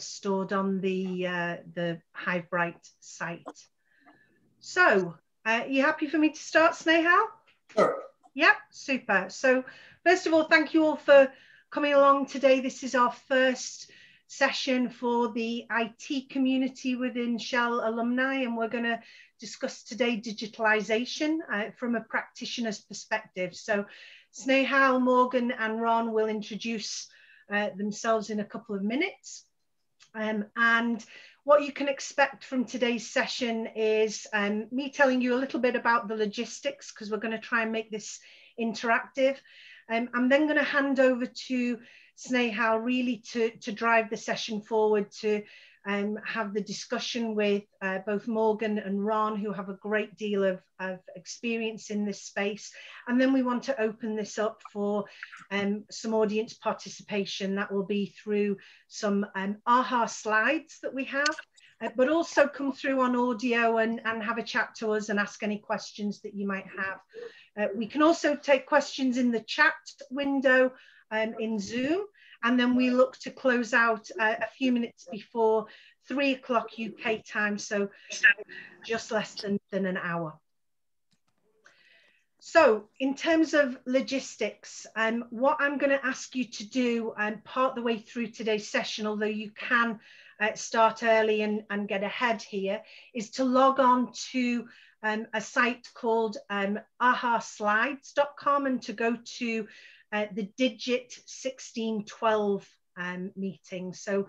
stored on the HiveBright site. So, you happy for me to start, Snehal? Sure. Yep, super. So, first of all, thank you all for coming along today. This is our first session for the IT community within Shell Alumni, and we're going to discuss today digitalization from a practitioner's perspective. So, Snehal, Morgan, and Ron will introduce themselves in a couple of minutes. And what you can expect from today's session is me telling you a little bit about the logistics, because we're going to try and make this interactive. I'm then going to hand over to Snehal really to drive the session forward, to have the discussion with both Morgan and Ron, who have a great deal of experience in this space. And then we want to open this up for some audience participation. That will be through some AHA slides that we have, but also come through on audio and have a chat to us and ask any questions that you might have. We can also take questions in the chat window in Zoom, and then we look to close out a few minutes before 3 o'clock UK time, so just less than an hour. So in terms of logistics, what I'm going to ask you to do part the way through today's session, although you can start early and get ahead here, is to log on to a site called ahaslides.com and to go to the Digit 1612 meeting. So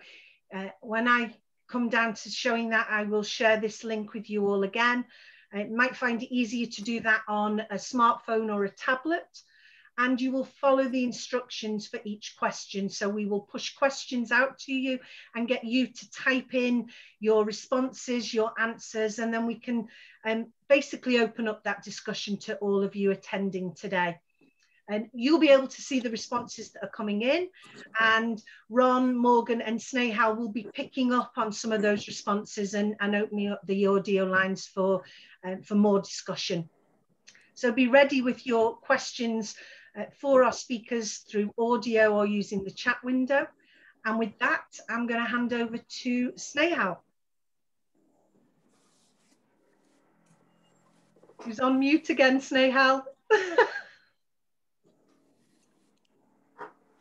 when I come down to showing that, I will share this link with you all again. It might find it easier to do that on a smartphone or a tablet, and you will follow the instructions for each question. So we will push questions out to you and get you to type in your responses, your answers, and then we can basically open up that discussion to all of you attending today. And you'll be able to see the responses that are coming in, and Ron, Morgan and Snehal will be picking up on some of those responses and opening up the audio lines for more discussion. So be ready with your questions for our speakers through audio or using the chat window. And with that, I'm going to hand over to Snehal, who's on mute again. Snehal.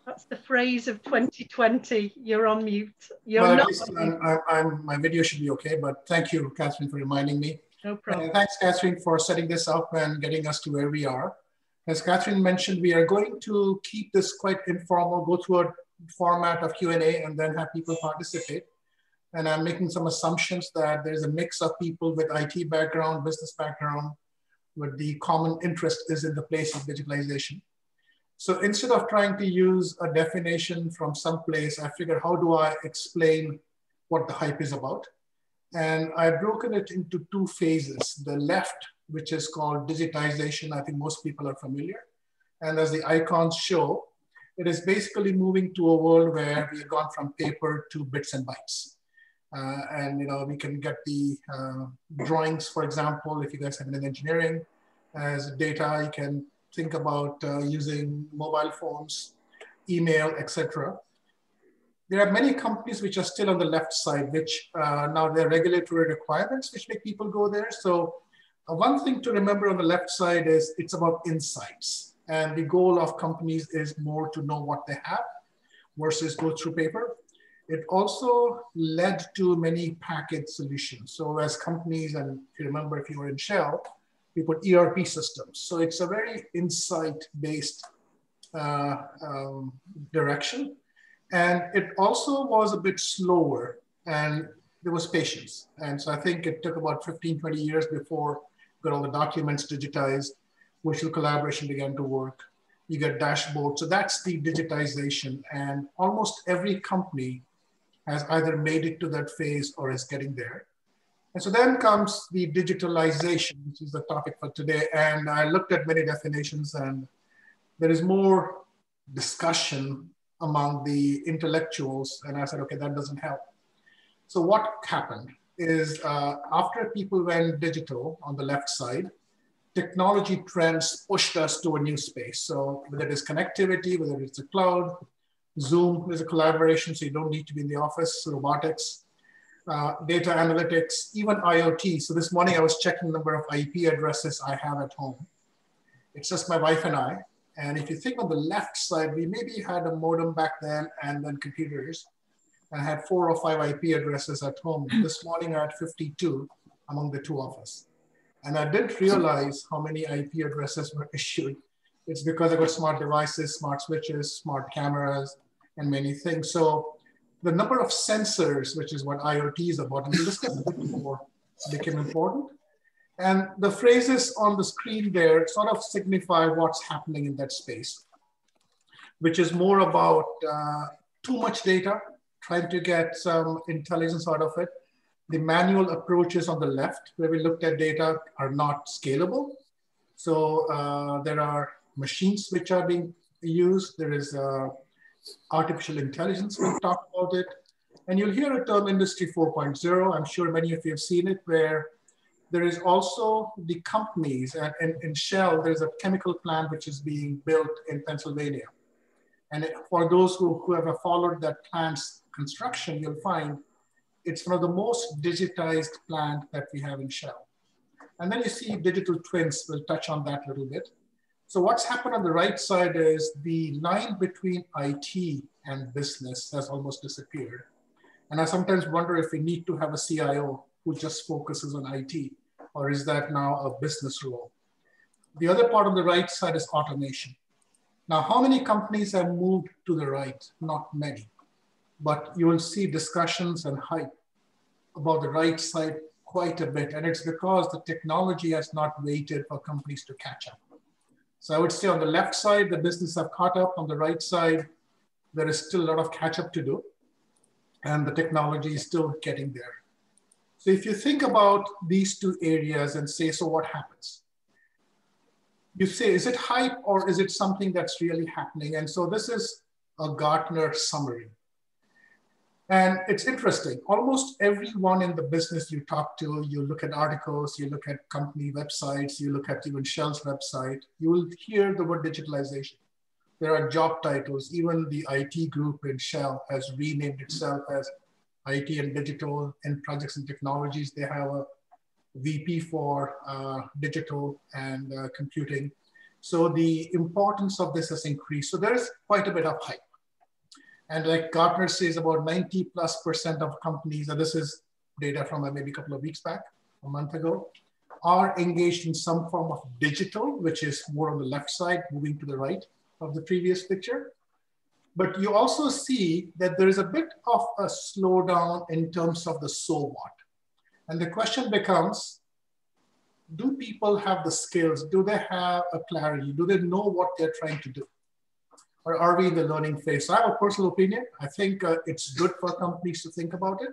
That's the phrase of 2020. You're on mute. You're well, not at least my video should be okay, but thank you, Catherine, for reminding me. No problem. Thanks, Catherine, for setting this up and getting us to where we are. As Catherine mentioned, we are going to keep this quite informal, go through a format of Q&A and then have people participate. And I'm making some assumptions that there's a mix of people with IT background, business background, where the common interest is in the place of digitalization. So instead of trying to use a definition from someplace, I figured, how do I explain what the hype is about? And I've broken it into two phases. The left, which is called digitization, I think most people are familiar. And as the icons show, it is basically moving to a world where we've gone from paper to bits and bytes. And we can get the drawings, for example, if you guys have been in engineering, as data, you can think about using mobile phones, email, etc. There are many companies which are still on the left side, which now there are regulatory requirements which make people go there. So one thing to remember on the left side is it's about insights. And the goal of companies is more to know what they have versus go through paper. It also led to many packaged solutions. So as companies, and if you remember, if you were in Shell, we put ERP systems. So it's a very insight-based direction. And it also was a bit slower, and there was patience. And so I think it took about 15, 20 years before we got all the documents digitized, virtual collaboration began to work. You get dashboards. So that's the digitization. And almost every company has either made it to that phase or is getting there. And so then comes the digitalization, which is the topic for today. And I looked at many definitions, and there is more discussion among the intellectuals. And I said, okay, that doesn't help. So what happened is after people went digital on the left side, technology trends pushed us to a new space. So whether it is connectivity, whether it's the cloud, Zoom is a collaboration, so you don't need to be in the office. Robotics, data analytics, even IoT. So this morning I was checking the number of IP addresses I have at home. It's just my wife and I. And if you think on the left side, we maybe had a modem back then and then computers. I had 4 or 5 IP addresses at home. This morning I had 52 among the two of us. And I didn't realize how many IP addresses were issued. It's because I got smart devices, smart switches, smart cameras, and many things. So the number of sensors, which is what IoT is about, and we'll discuss a bit more, became important. And the phrases on the screen there sort of signify what's happening in that space, which is more about too much data, trying to get some intelligence out of it. The manual approaches on the left, where we looked at data, are not scalable. So there are machines which are being used. There is artificial intelligence, we'll talk about it. And you'll hear a term Industry 4.0. I'm sure many of you have seen it, where there is also the companies, and in Shell, there's a chemical plant which is being built in Pennsylvania. And for those who have followed that plant's construction, you'll find it's one of the most digitized plant that we have in Shell. And then you see digital twins. We'll touch on that a little bit. So what's happened on the right side is the line between IT and business has almost disappeared. And I sometimes wonder if we need to have a CIO who just focuses on IT, or is that now a business role? The other part on the right side is automation. Now, how many companies have moved to the right? Not many, but you will see discussions and hype about the right side quite a bit. And it's because the technology has not waited for companies to catch up. So I would say on the left side, the business have caught up. On the right side, there is still a lot of catch up to do. And the technology is still getting there. So if you think about these two areas and say, so what happens? You say, is it hype or is it something that's really happening? And so this is a Gartner summary. And it's interesting, almost everyone in the business you talk to, you look at articles, you look at company websites, you look at even Shell's website, you will hear the word digitalization. There are job titles, even the IT group in Shell has renamed itself as IT and Digital and Projects and Technologies. They have a VP for digital and computing. So the importance of this has increased. So there's quite a bit of hype. And like Gartner says, about 90+% of companies, and this is data from maybe a couple of weeks back, a month ago, are engaged in some form of digital, which is more on the left side, moving to the right of the previous picture. But you also see that there is a bit of a slowdown in terms of the so what. And the question becomes, do people have the skills? Do they have a clarity? Do they know what they're trying to do? Or are we in the learning phase? So I have a personal opinion. I think it's good for companies to think about it.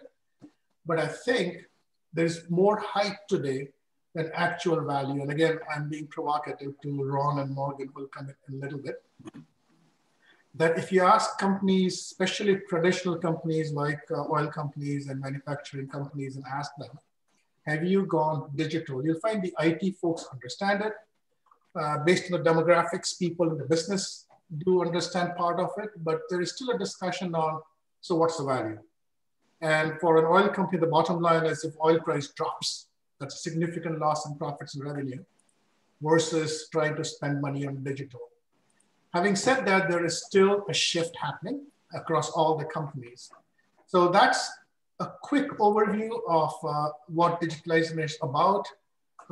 But I think there's more hype today than actual value. And again, I'm being provocative to Ron and Morgan, who will come in a little bit. That if you ask companies, especially traditional companies like oil companies and manufacturing companies, and ask them, have you gone digital? You'll find the IT folks understand it. Based on the demographics, people in the business do understand part of it, but there is still a discussion on, so what's the value? And for an oil company, the bottom line is if oil price drops, that's a significant loss in profits and revenue versus trying to spend money on digital. Having said that, there is still a shift happening across all the companies. So that's a quick overview of what digitalization is about.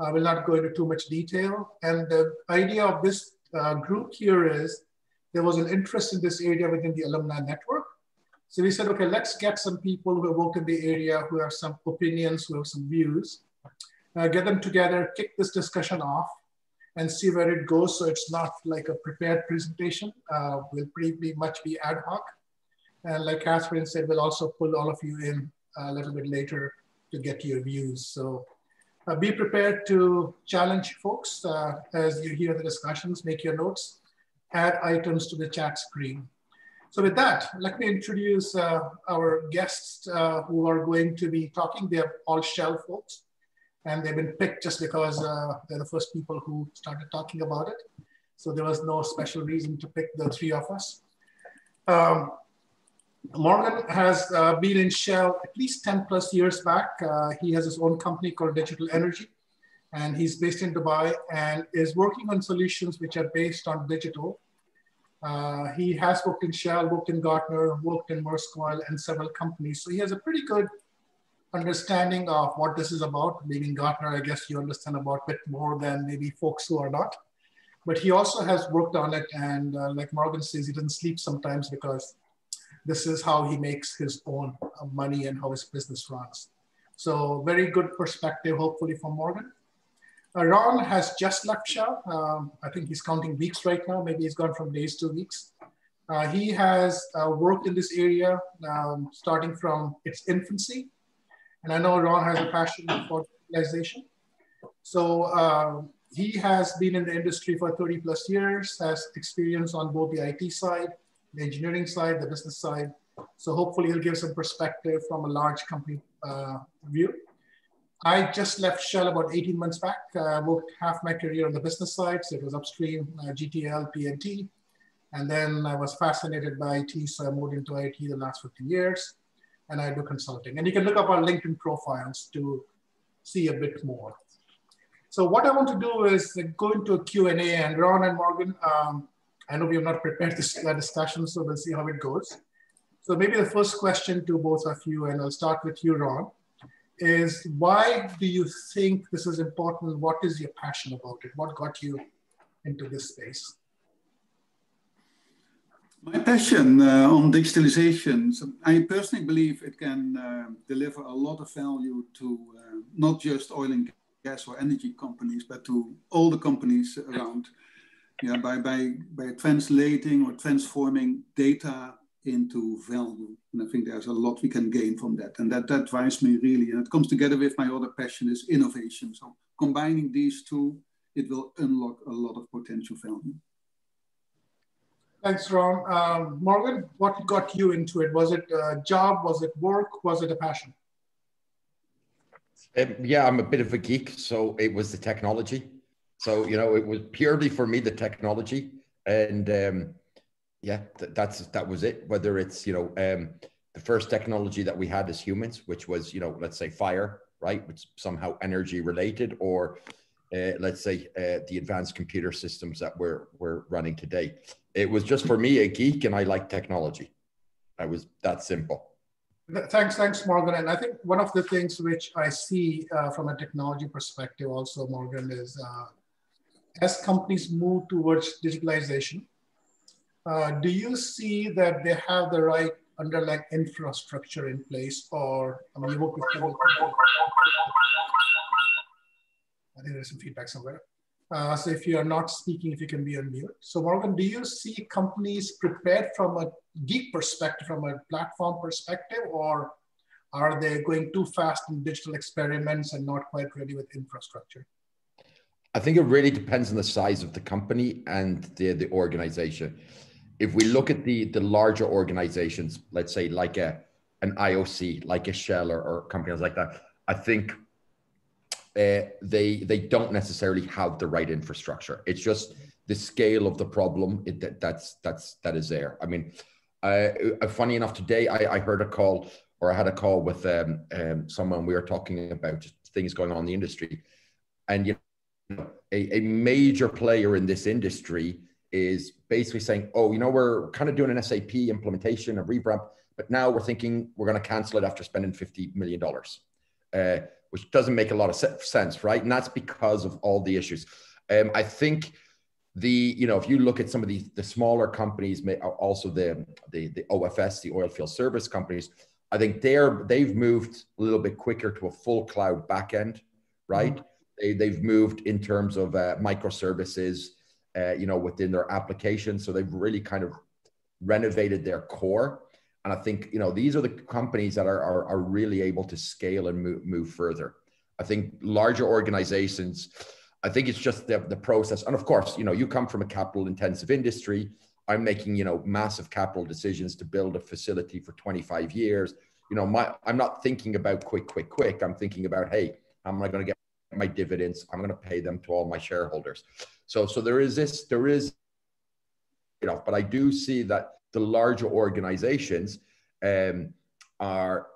I will not go into too much detail. And the idea of this group here is there was an interest in this area within the alumni network. So we said, okay, let's get some people who have worked in the area, who have some opinions, who have some views, get them together, kick this discussion off, and see where it goes. So it's not like a prepared presentation. Will pretty much be ad hoc. And like Catherine said, we'll also pull all of you in a little bit later to get your views. So be prepared to challenge folks as you hear the discussions, make your notes, add items to the chat screen. So with that, let me introduce our guests who are going to be talking. They are all Shell folks, and they've been picked just because they're the first people who started talking about it. So there was no special reason to pick the three of us. Morgan has been in Shell at least 10 plus years back. He has his own company called Digital Energy, and he's based in Dubai and is working on solutions which are based on digital. He has worked in Shell, worked in Gartner, worked in Maersk Oil and several companies. So he has a pretty good understanding of what this is about. Being in Gartner, I guess you understand about a bit more than maybe folks who are not. But he also has worked on it. And like Morgan says, he doesn't sleep sometimes because this is how he makes his own money and how his business runs. So very good perspective, hopefully, from Morgan. Ron has just left Shell. I think he's counting weeks right now. Maybe he's gone from days to weeks. He has worked in this area starting from its infancy. And I know Ron has a passion for digitalization. So he has been in the industry for 30 plus years, has experience on both the IT side, the engineering side, the business side. So hopefully he'll give some perspective from a large company view. I just left Shell about 18 months back. I worked half my career on the business side. So it was upstream, GTL, PNT. And then I was fascinated by IT. So I moved into IT the last 15 years. And I do consulting. And you can look up our LinkedIn profiles to see a bit more. So what I want to do is go into a Q&A. And Ron and Morgan, I know we have not prepared this discussion, so we'll see how it goes. So maybe the first question to both of you, and I'll start with you, Ron, is why do you think this is important? What is your passion about it? What got you into this space? My passion on digitalization, so I personally believe it can deliver a lot of value to not just oil and gas or energy companies, but to all the companies around. Yeah, by translating or transforming data into value. And I think there's a lot we can gain from that. And that drives me really. And it comes together with my other passion is innovation. So combining these two, it will unlock a lot of potential value. Thanks, Ron. Morgan, what got you into it? Was it a job? Was it work? Was it a passion? Yeah, I'm a bit of a geek. So it was the technology. So, you know, it was purely for me, the technology. And yeah, that was it. Whether it's, you know, the first technology that we had as humans, which was, you know, let's say fire, right? Which somehow energy related, or let's say the advanced computer systems that we're running today. It was just for me a geek, and I like technology. I was that simple. Thanks, Morgan. And I think one of the things which I see from a technology perspective also, Morgan, is as companies move towards digitalization, do you see that they have the right underlying infrastructure in place? Or, I mean, you work with several people. I think there's some feedback somewhere. So if you are not speaking, if you can be on mute. So Morgan, do you see companies prepared from a geek perspective, from a platform perspective, or are they going too fast in digital experiments and not quite ready with infrastructure? I think it really depends on the size of the company and the organization. If we look at the larger organizations, let's say like an IOC, like a Shell or companies like that, I think they don't necessarily have the right infrastructure. It's just the scale of the problem that is there. I mean, funny enough, today I heard a call, or I had a call with someone. We were talking about things going on in the industry, and you know, a major player in this industry is basically saying, oh, you know, we're kind of doing an SAP implementation, a revamp, but now we're thinking we're going to cancel it after spending $50 million. Which doesn't make a lot of sense, right? And that's because of all the issues. I think you know, if you look at some of the smaller companies, also the OFS, the oil field service companies, I think they've moved a little bit quicker to a full cloud backend, right? Mm-hmm. They've moved in terms of microservices, you know, within their applications. So they've really kind of renovated their core. And I think, you know, these are the companies that are really able to scale and move further. I think larger organizations, I think it's just the process. And of course, you know, you come from a capital intensive industry. I'm making, you know, massive capital decisions to build a facility for 25 years. You know, I'm not thinking about quick. I'm thinking about, hey, how am I going to get my dividends? I'm going to pay them to all my shareholders. So there is, you know, but I do see that the larger organizations are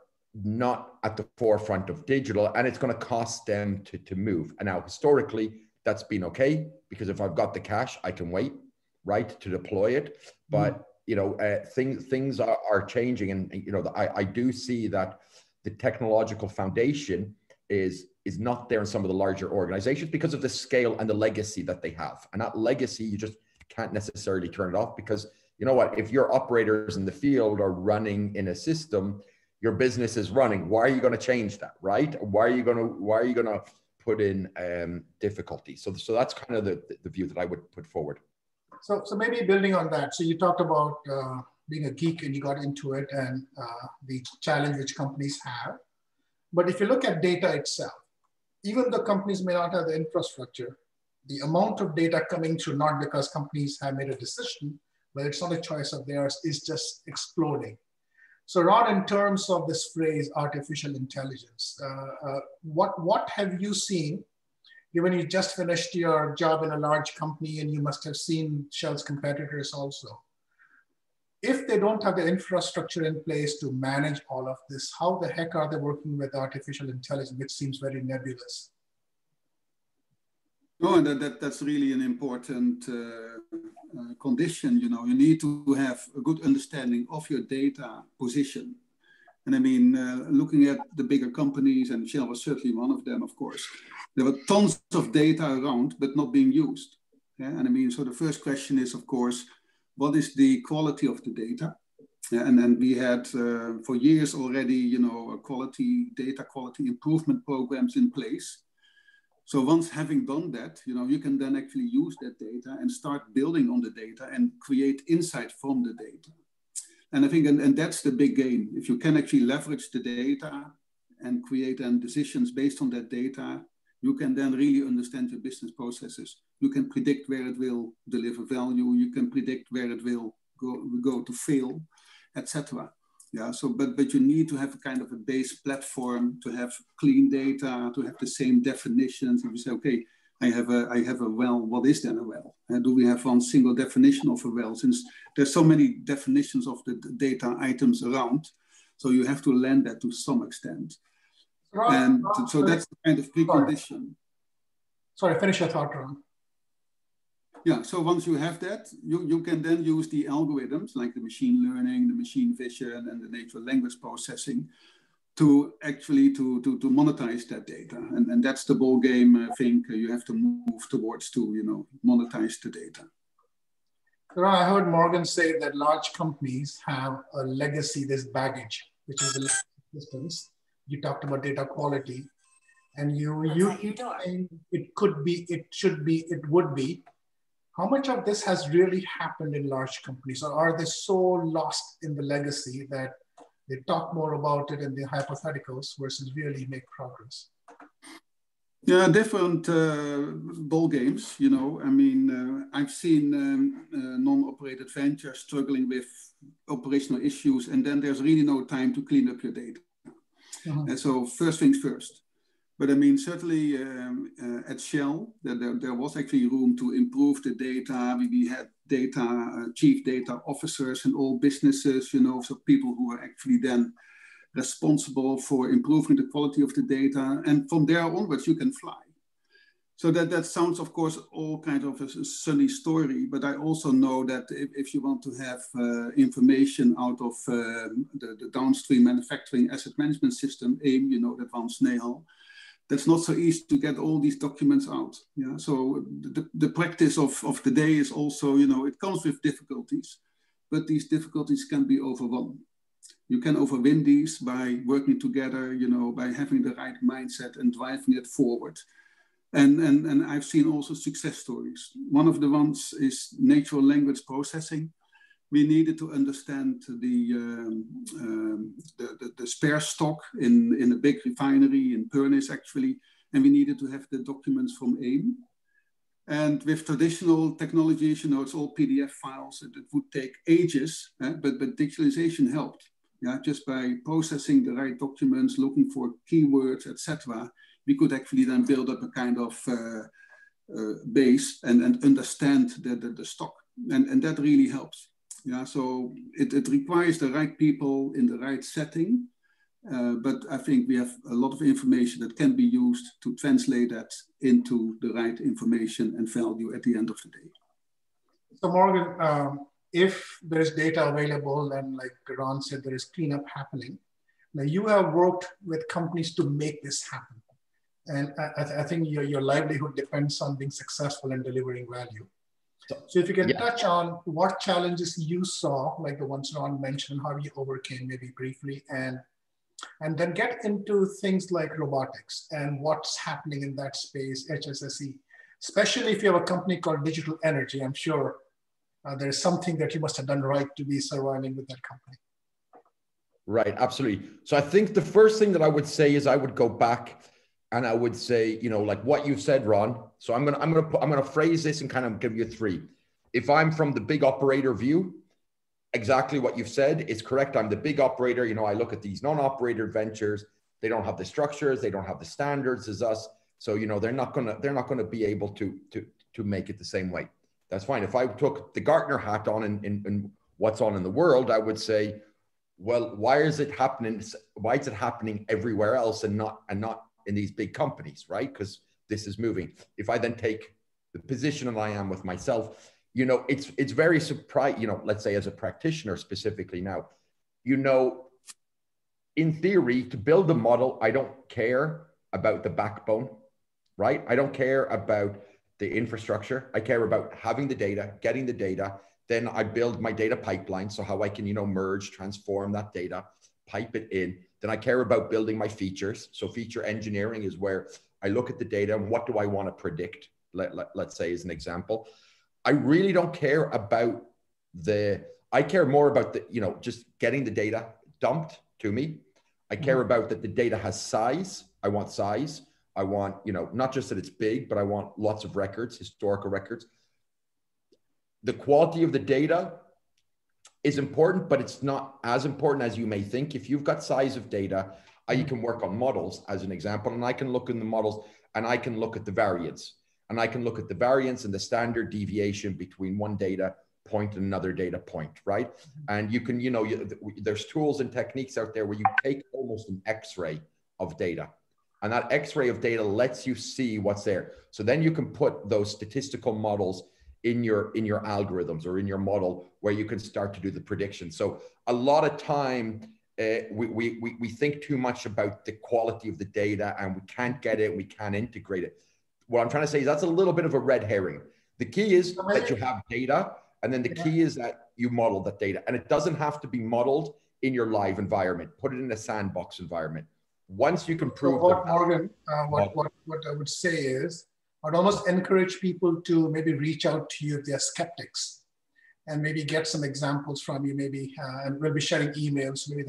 not at the forefront of digital, and it's going to cost them to move. And now historically, that's been okay, because if I've got the cash, I can wait, right, to deploy it. But you know, things are changing, and you know, I do see that the technological foundation is not there in some of the larger organizations because of the scale and the legacy that they have. And that legacy, you just can't necessarily turn it off, because you know what, if your operators in the field are running in a system, your business is running. Why are you going to change that, right? Why are you going to put in difficulty? So that's kind of the view that I would put forward. So maybe building on that, so you talked about being a geek and you got into it, and the challenge which companies have. But if you look at data itself, even though companies may not have the infrastructure, the amount of data coming through, not because companies have made a decision, but it's not a choice of theirs, is just exploding. So Ron, in terms of this phrase, artificial intelligence, what have you seen? Given you just finished your job in a large company and you must have seen Shell's competitors also. If they don't have the infrastructure in place to manage all of this, how the heck are they working with artificial intelligence, which seems very nebulous? No, and that's really an important condition. You know, you need to have a good understanding of your data position. And I mean, looking at the bigger companies, and Shell was certainly one of them, of course, there were tons of data around, but not being used. Yeah? And I mean, so the first question is, of course, what is the quality of the data? And then we had for years already, you know, data quality improvement programs in place. So once having done that, you know, you can then actually use that data and start building on the data and create insight from the data. And I think, and that's the big game. If you can actually leverage the data and create then decisions based on that data, you can then really understand your business processes. You can predict where it will deliver value. You can predict where it will go to fail, etc. Yeah. So, but you need to have a kind of a base platform to have clean data, to have the same definitions. If you say, okay, I have a well, what is then a well? Do we have one single definition of a well? Since there's so many definitions of the data items around, so you have to land that to some extent. And so that's the kind of precondition. Sorry, finish your thought, Ron. Yeah, so once you have that, you can then use the algorithms like the machine learning, the machine vision, and the natural language processing to actually to monetize that data. And that's the ball game, I think you have to move towards to, you know, monetize the data. Ron, I heard Morgan say that large companies have a legacy, this baggage, which is the legacy systems. You talked about data quality, and you think it could be, it should be, it would be. How much of this has really happened in large companies, or are they so lost in the legacy that they talk more about it in the hypotheticals versus really make progress? Yeah, different ball games, you know. I mean, I've seen non-operated ventures struggling with operational issues, and then there's really no time to clean up your data. And so first things first. But I mean, certainly at Shell, there was actually room to improve the data. We had chief data officers in all businesses, you know, so people who are actually then responsible for improving the quality of the data. And from there onwards, you can fly. So that sounds, of course, all kind of a sunny story. But I also know that if you want to have information out of the downstream manufacturing asset management system, AIM, you know, that one Snehal, that's not so easy to get all these documents out. Yeah. So the practice of the day is also, you know, it comes with difficulties, but these difficulties can be overwon. You can overwin these by working together, you know, by having the right mindset and driving it forward. And I've seen also success stories. One of the ones is natural language processing. We needed to understand the spare stock in a big refinery in Pernis, actually, and we needed to have the documents from AIM. And with traditional technologies, you know, it's all PDF files. It would take ages, but digitalization helped. Yeah, just by processing the right documents, looking for keywords, etc., we could actually then build up a kind of base and understand the stock. And that really helps. Yeah, so it requires the right people in the right setting. But I think we have a lot of information that can be used to translate that into the right information and value at the end of the day. So Morgan, if there's data available and like Ron said, there is cleanup happening, now you have worked with companies to make this happen. And I think your livelihood depends on being successful and delivering value. So if you can touch on what challenges you saw, like the ones Ron mentioned, how you overcame maybe briefly, and then get into things like robotics and what's happening in that space, HSSE, especially if you have a company called Digital Energy. I'm sure there's something that you must have done right to be surviving with that company. Right, absolutely. So I think the first thing that I would say is I would go back and I would say, you know, like what you've said, Ron. So I'm gonna phrase this and kind of give you three. If I'm from the big operator view, exactly what you've said is correct. I'm the big operator. You know, I look at these non-operator ventures. They don't have the structures. They don't have the standards as us. So, you know, they're not gonna be able to make it the same way. That's fine. If I took the Gartner hat on in what's on in the world, I would say, well, why is it happening? Why is it happening everywhere else and not in these big companies, right? Because this is moving. If I then take the position that I am with myself, you know, it's very surprising, you know, let's say as a practitioner specifically now, you know, in theory, to build a model, I don't care about the backbone, right? I don't care about the infrastructure. I care about having the data, getting the data. Then I build my data pipeline. So how I can, you know, merge, transform that data, pipe it in. Then I care about building my features. So feature engineering is where I look at the data and what do I want to predict? Let's say as an example. I really don't care about I care more about the, you know, just getting the data dumped to me. I care about that the data has size. I want size. I want, you know, not just that it's big, but I want lots of records, historical records. The quality of the data is important, but it's not as important as you may think. If you've got size of data, you can work on models as an example, and I can look in the models and I can look at the variance. And I can look at the variance and the standard deviation between one data point and another data point, right? And you can, you know, there's tools and techniques out there where you take almost an X-ray of data. And that X-ray of data lets you see what's there. So then you can put those statistical models in your algorithms or in your model where you can start to do the prediction. So a lot of time, we think too much about the quality of the data and we can't get it, we can't integrate it. What I'm trying to say is that's a little bit of a red herring. The key is that you have data, and then the key is that you model that data. And it doesn't have to be modeled in your live environment. Put it in a sandbox environment. Once you can prove what Morgan, what I would say is, I'd almost encourage people to maybe reach out to you if they're skeptics and maybe get some examples from you, maybe, and we'll be sharing emails. Maybe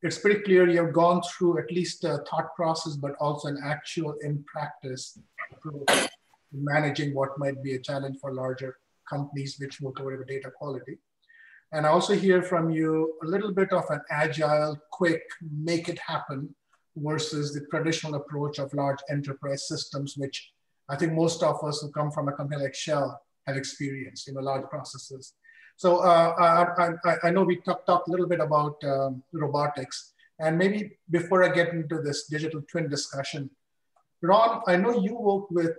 it's pretty clear you've gone through at least a thought process, but also an actual in practice approach managing what might be a challenge for larger companies which work over data quality. And I also hear from you a little bit of an agile, quick, make it happen versus the traditional approach of large enterprise systems, which I think most of us who come from a company like Shell have experienced, you know, large processes. So I know we talked a little bit about robotics, and maybe before I get into this digital twin discussion, Ron, I know you work with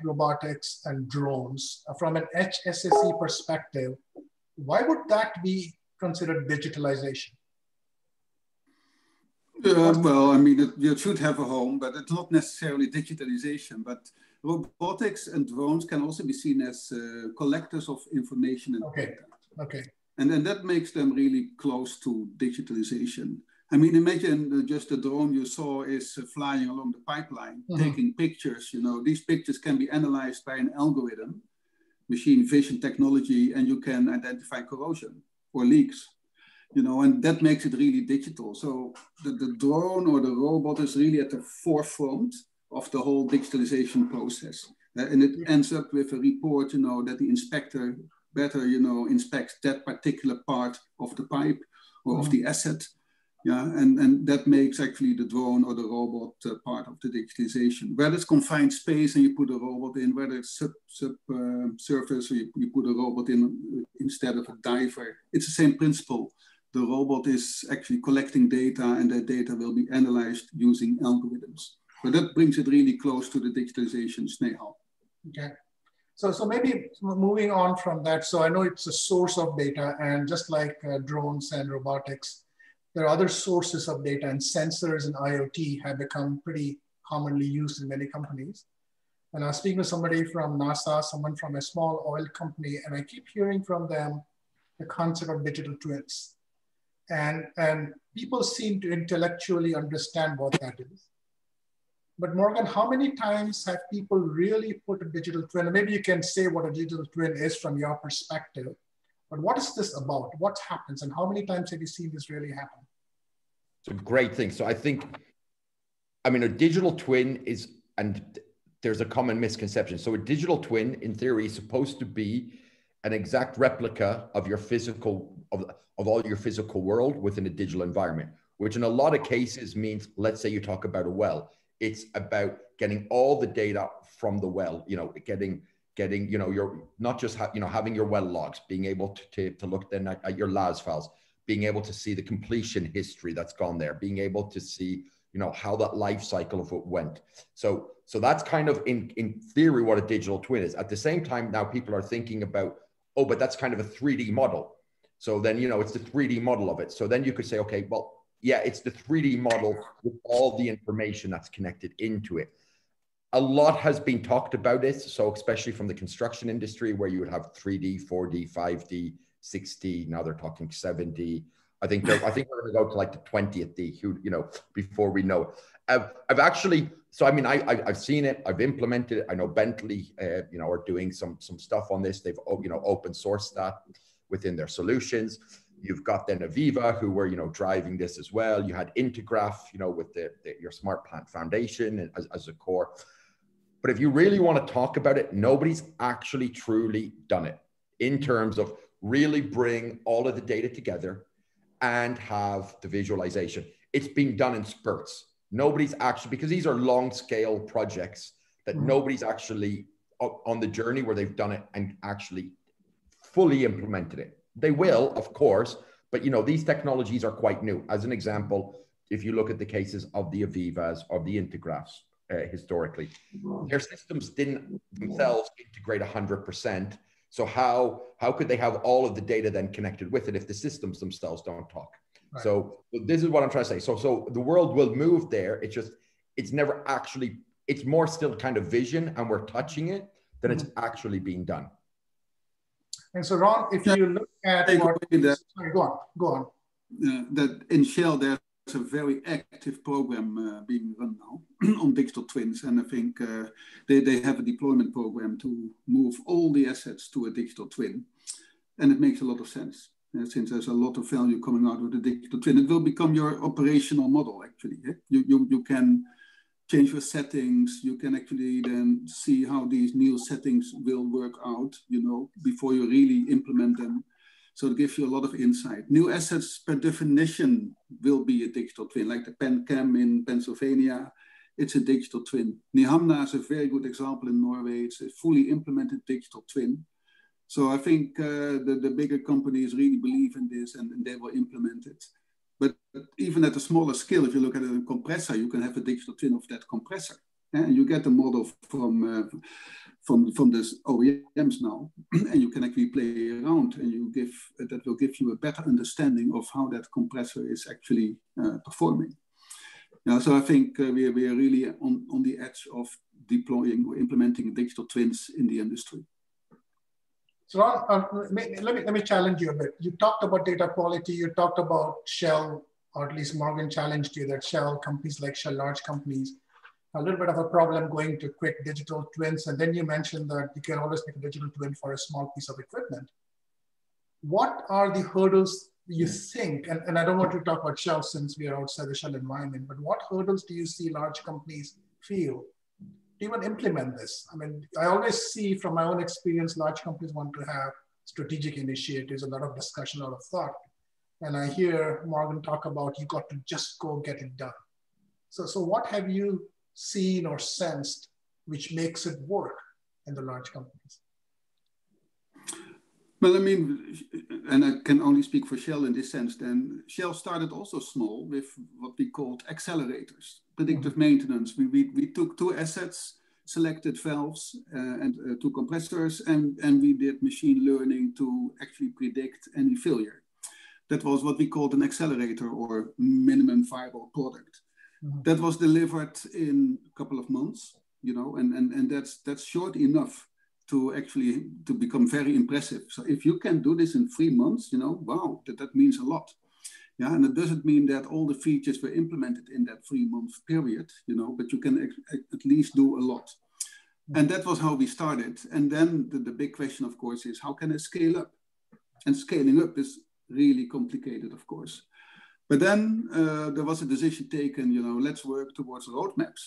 robotics and drones. From an HSSE perspective, why would that be considered digitalization? Well, I mean, you should have a home, but it's not necessarily digitalization. But robotics and drones can also be seen as collectors of information and data. Okay. And then that makes them really close to digitalization. I mean, imagine just the drone you saw is flying along the pipeline, taking pictures. You know, these pictures can be analyzed by an algorithm, machine vision technology, and you can identify corrosion or leaks. You know, and that makes it really digital. So the drone or the robot is really at the forefront of the whole digitalization process. And it ends up with a report, you know, that the inspector better, you know, inspects that particular part of the pipe or of the asset. Yeah, and that makes actually the drone or the robot part of the digitalization. Whether it's confined space and you put a robot in, whether it's surface or you put a robot in instead of a diver, it's the same principle. The robot is actually collecting data, and that data will be analyzed using algorithms. But that brings it really close to the digitalization, Snehal. Okay. So maybe moving on from that, so I know it's a source of data, and just like drones and robotics, there are other sources of data, and sensors and IoT have become pretty commonly used in many companies. And I was speaking to somebody from NASA, someone from a small oil company, and I keep hearing from them the concept of digital twins. And people seem to intellectually understand what that is. But Morgan, how many times have people really put a digital twin? And maybe you can say what a digital twin is from your perspective. But what is this about? What happens? And how many times have you seen this really happen? It's a great thing. So I mean, a digital twin is, and there's a common misconception. So a digital twin, in theory, is supposed to be an exact replica of your physical, of all your physical world within a digital environment, which in a lot of cases means, let's say you talk about a well, it's about getting all the data from the well, getting, your, not just, having your well logs, being able to look then at your LAS files, being able to see the completion history that's gone there, being able to see, how that life cycle of it went. So that's kind of in theory what a digital twin is. At the same time, now people are thinking about, oh, but that's kind of a 3D model. So then, it's the 3D model of it. So then you could say, okay, well, yeah, it's the 3D model with all the information that's connected into it. A lot has been talked about it. So especially from the construction industry, where you would have 3D, 4D, 5D, 6D. Now they're talking 7D. I think we're going to go to like the 20th D, before we know it. I've actually, so I mean, I've seen it, I've implemented it. I know Bentley, are doing some stuff on this. They've, open sourced that within their solutions. You've got then Aviva, who were, driving this as well. You had Integraph, with your smart plant foundation as a core. But if you really want to talk about it, nobody's actually truly done it in terms of really bring all of the data together and have the visualization. It's been done in spurts. Nobody's actually, because these are long scale projects that nobody's actually on the journey where they've done it and actually fully implemented it. They will, of course, but these technologies are quite new. As an example, if you look at the cases of the Avivas or the Integraphs historically, their systems didn't themselves integrate 100%. So how could they have all of the data then connected with it if the systems themselves don't talk? Right. So this is what I'm trying to say. So the world will move there. It's never actually, it's more still kind of vision, and we're touching it than it's actually being done. And so Ron, if you look at sorry, go on. That in Shell, there's a very active program being run now on digital twins. And I think they have a deployment program to move all the assets to a digital twin. And it makes a lot of sense. Since there's a lot of value coming out of the digital twin, it will become your operational model, actually. You can change your settings. You can actually then see how these new settings will work out, before you really implement them. So it gives you a lot of insight. New assets, per definition, will be a digital twin, like the PenCam in Pennsylvania. It's a digital twin. Nyhamna is a very good example in Norway. It's a fully implemented digital twin. So I think the bigger companies really believe in this, and they will implement it. But even at a smaller scale, if you look at a compressor, you can have a digital twin of that compressor. And you get the model from this OEMs now, and you can actually play around, and that will give you a better understanding of how that compressor is actually performing. Now, so I think we are really on the edge of deploying or implementing digital twins in the industry. So let me challenge you a bit. You talked about data quality. You talked about Shell, or at least Morgan challenged you that Shell, companies like Shell, large companies, a little bit of a problem going to quick digital twins. And then you mentioned that you can always make a digital twin for a small piece of equipment. What are the hurdles you think, and I don't want to talk about Shell since we are outside the Shell environment, but what hurdles do you see large companies feel to even implement this? I mean, I always see from my own experience, large companies want to have strategic initiatives, a lot of discussion, a lot of thought. and I hear Morgan talk about you got to just go get it done. So what have you seen or sensed which makes it work in the large companies? Well, I mean, and I can only speak for Shell in this sense, then Shell started also small with what we called accelerators, predictive maintenance. We took 2 assets, selected valves and 2 compressors, and we did machine learning to actually predict any failure. That was what we called an accelerator or minimum viable product. That was delivered in a couple of months, you know, and that's short enough to actually to become very impressive. So if you can do this in 3 months, you know, wow, that means a lot. Yeah, and it doesn't mean that all the features were implemented in that 3-month period, you know, but you can at least do a lot. And that was how we started. And then the big question, of course, is how can I scale up? And scaling up is really complicated, of course. But then there was a decision taken, you know, let's work towards roadmaps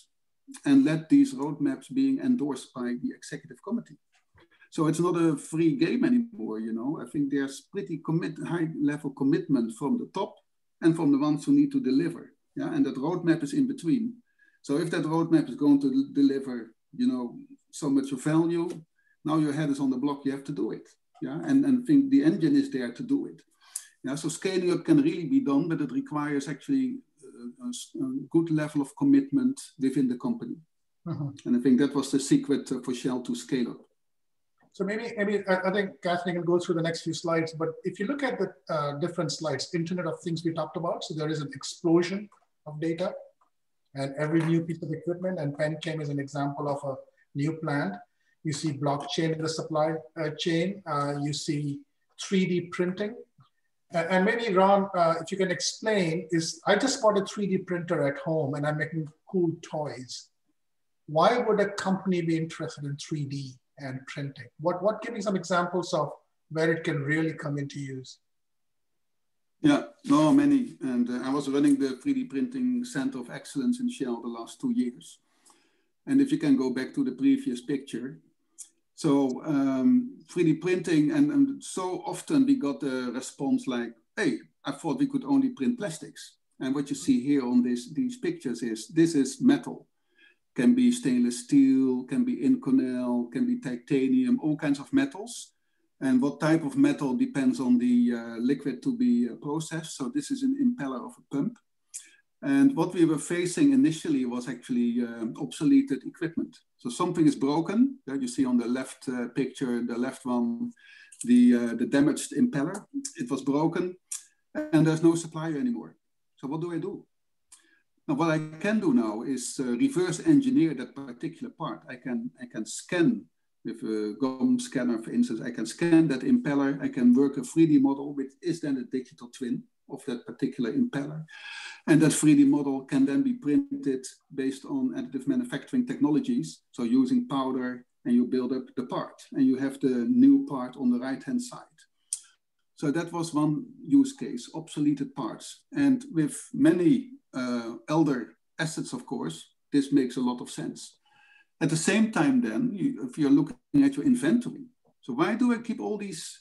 and let these roadmaps being endorsed by the executive committee. So it's not a free game anymore, you know. I think there's pretty high level commitment from the top and from the ones who need to deliver. Yeah, and that roadmap is in between. So if that roadmap is going to deliver, you know, so much of value, now your head is on the block, you have to do it. Yeah, and I think the engine is there to do it. Yeah, so scaling up can really be done, but it requires actually a good level of commitment within the company. And I think that was the secret for Shell to scale up. So maybe I think Kathleen can go through the next few slides, but if you look at the different slides, Internet of Things we talked about, so there is an explosion of data and every new piece of equipment, and Penchem is an example of a new plant. You see blockchain in the supply chain, you see 3D printing. And maybe Ron, if you can explain, I just bought a 3D printer at home and I'm making cool toys. Why would a company be interested in 3D and printing? Give me some examples of where it can really come into use. Yeah, no, many. And I was running the 3D printing Center of Excellence in Shell the last 2 years. And if you can go back to the previous picture, so 3D printing, and so often we got a response like, hey, I thought we could only print plastics. And what you see here on these pictures is, this is metal. Can be stainless steel, can be Inconel, can be titanium, all kinds of metals. And what type of metal depends on the liquid to be processed. So this is an impeller of a pump. And what we were facing initially was actually obsoleted equipment. So something is broken. You see on the left picture, the left one, the damaged impeller. It was broken and there's no supplier anymore. So what do I do? Now what I can do now is reverse engineer that particular part. I can scan with a GOM scanner, for instance. I can scan that impeller. I can work a 3D model, which is then a digital twin of that particular impeller. And that 3D model can then be printed based on additive manufacturing technologies. So using powder, and you build up the part and you have the new part on the right-hand side. So that was one use case, obsoleted parts. And with many elder assets, of course, this makes a lot of sense. At the same time then, if you're looking at your inventory, so why do I keep all these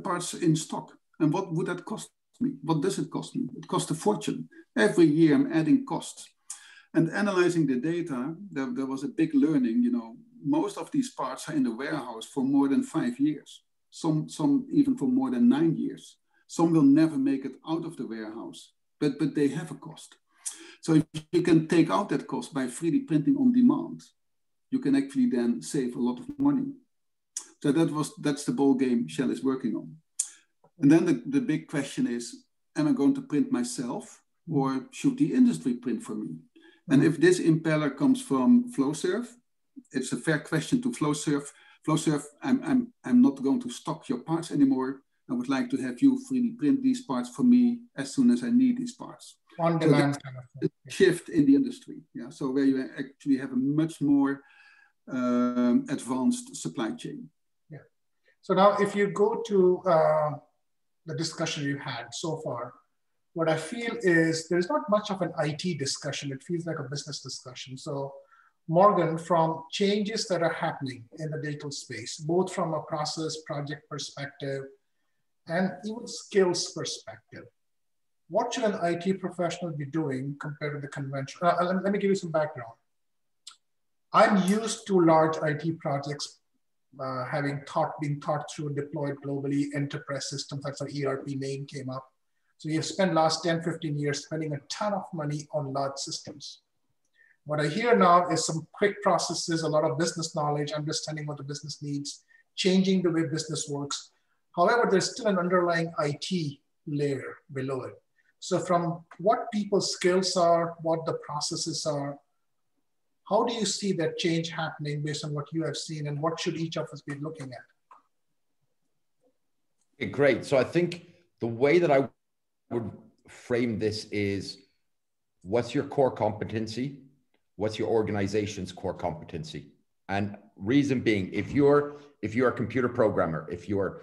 parts in stock? And what would that cost me? What does it cost me? It costs a fortune. Every year I'm adding costs. And analyzing the data, there was a big learning, you know, most of these parts are in the warehouse for more than 5 years. Some even for more than 9 years. Some will never make it out of the warehouse, but they have a cost. So if you can take out that cost by 3D printing on demand, you can actually then save a lot of money. So that's the ball game Shell is working on. And then the big question is, am I going to print myself or should the industry print for me? And if this impeller comes from Flowserve, it's a fair question to Flowserve. Flowserve, I'm not going to stock your parts anymore. I would like to have you 3D print these parts for me as soon as I need these parts. On demand kind of thing. Shift in the industry. Yeah, so where you actually have a much more advanced supply chain. Yeah. So now if you go to the discussion you had so far, what I feel is there's not much of an IT discussion. It feels like a business discussion. So Morgan, from changes that are happening in the digital space, both from a process project perspective and even skills perspective, what should an IT professional be doing compared to the conventional? Let me give you some background. I'm used to large IT projects being taught through deployed globally enterprise systems. That's how ERP name came up. So you've spent last 10, 15 years spending a ton of money on large systems. What I hear now is some quick processes, a lot of business knowledge, understanding what the business needs, changing the way business works. However, there's still an underlying IT layer below it. So from what people's skills are, what the processes are, how do you see that change happening based on what you have seen, and what should each of us be looking at? Okay, great. So I think the way that I would frame this is, what's your core competency? What's your organization's core competency? And reason being, if you're a computer programmer, if you're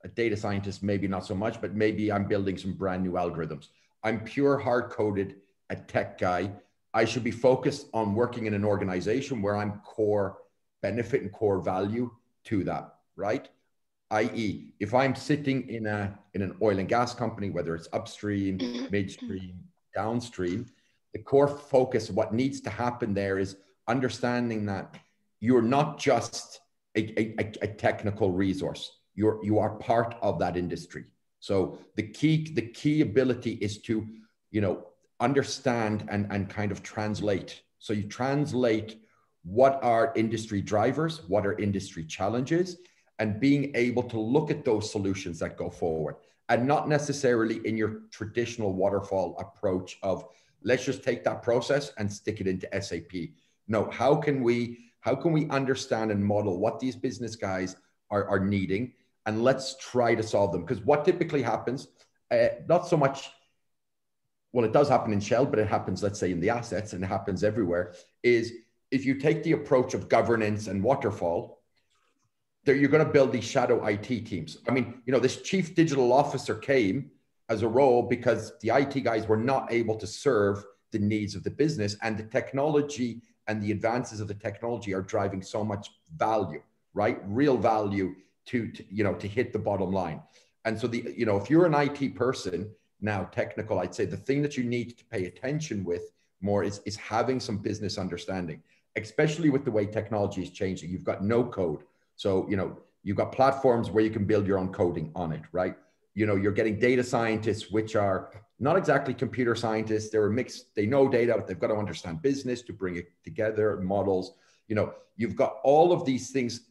a data scientist, maybe not so much, but maybe I'm building some brand new algorithms. I'm pure hard-coded, a tech guy. I should be focused on working in an organization where I'm core benefit and core value to that, right? i.e., if I'm sitting in an oil and gas company, whether it's upstream, midstream, downstream, the core focus of what needs to happen there is understanding that you're not just a technical resource. You are part of that industry. So the key ability is to, understand and kind of translate. So you translate what are industry drivers, what are industry challenges, and being able to look at those solutions that go forward, and not necessarily in your traditional waterfall approach of, let's just take that process and stick it into SAP. No, how can we understand and model what these business guys are needing, and let's try to solve them? Because what typically happens, not so much, well, it does happen in Shell, but it happens, let's say, in the assets, and it happens everywhere, is if you take the approach of governance and waterfall, there you're going to build these shadow IT teams. I mean, this chief digital officer came as a role because the IT guys were not able to serve the needs of the business, and the technology and the advances of the technology are driving so much value, right? Real value to hit the bottom line. And so if you're an IT person now, technical, I'd say the thing that you need to pay attention with more is having some business understanding, especially with the way technology is changing. You've got no code. So, you've got platforms where you can build your own coding on it, right? You're getting data scientists, which are not exactly computer scientists. They're mixed. They know data, but they've got to understand business to bring it together, models. You've got all of these things,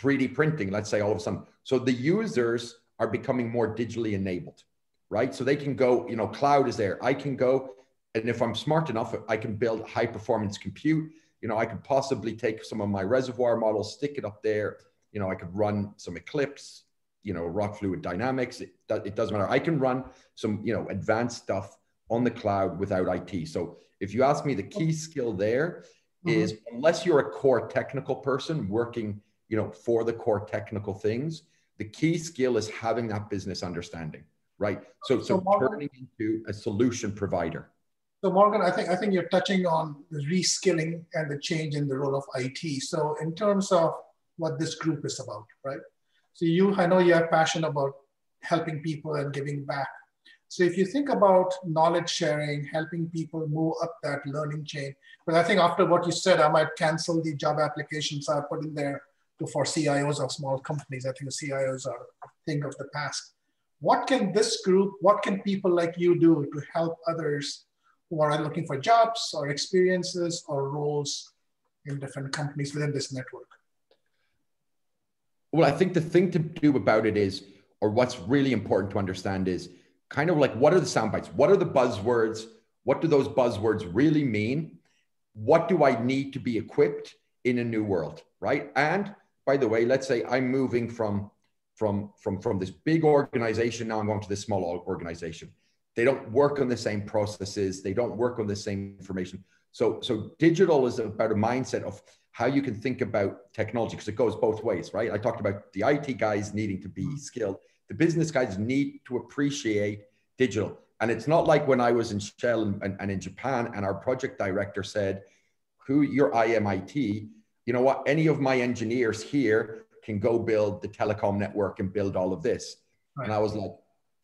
3D printing, let's say, all of a sudden. So the users are becoming more digitally enabled, right? So they can go, cloud is there. I can go, and if I'm smart enough, I can build high performance compute. I could possibly take some of my reservoir models, stick it up there. I could run some Eclipse, rock fluid dynamics. It doesn't matter. I can run some, advanced stuff on the cloud without IT. So if you ask me, the key skill there is, unless you're a core technical person working, for the core technical things, the key skill is having that business understanding, right? So turning into a solution provider. So Morgan, I think you're touching on the reskilling and the change in the role of IT. So in terms of what this group is about, right? So I know you have passion about helping people and giving back. So if you think about knowledge sharing, helping people move up that learning chain, but I think after what you said, I might cancel the job applications I put in there for CIOs of small companies. I think the CIOs are a thing of the past. What can people like you do to help others who are looking for jobs or experiences or roles in different companies within this network? Well, I think the thing to do about it is, or what's really important to understand is kind of like, what are the sound bites? What are the buzzwords? What do those buzzwords really mean? What do I need to be equipped in a new world, right? And by the way, let's say I'm moving from this big organization, now I'm going to this small organization. They don't work on the same processes. They don't work on the same information. So digital is about a mindset of how you can think about technology, because it goes both ways, right? I talked about the IT guys needing to be skilled. The business guys need to appreciate digital. And it's not like when I was in Shell and in Japan, and our project director said, you're IMIT, you know what? Any of my engineers here can go build the telecom network and build all of this. Right. And I was like,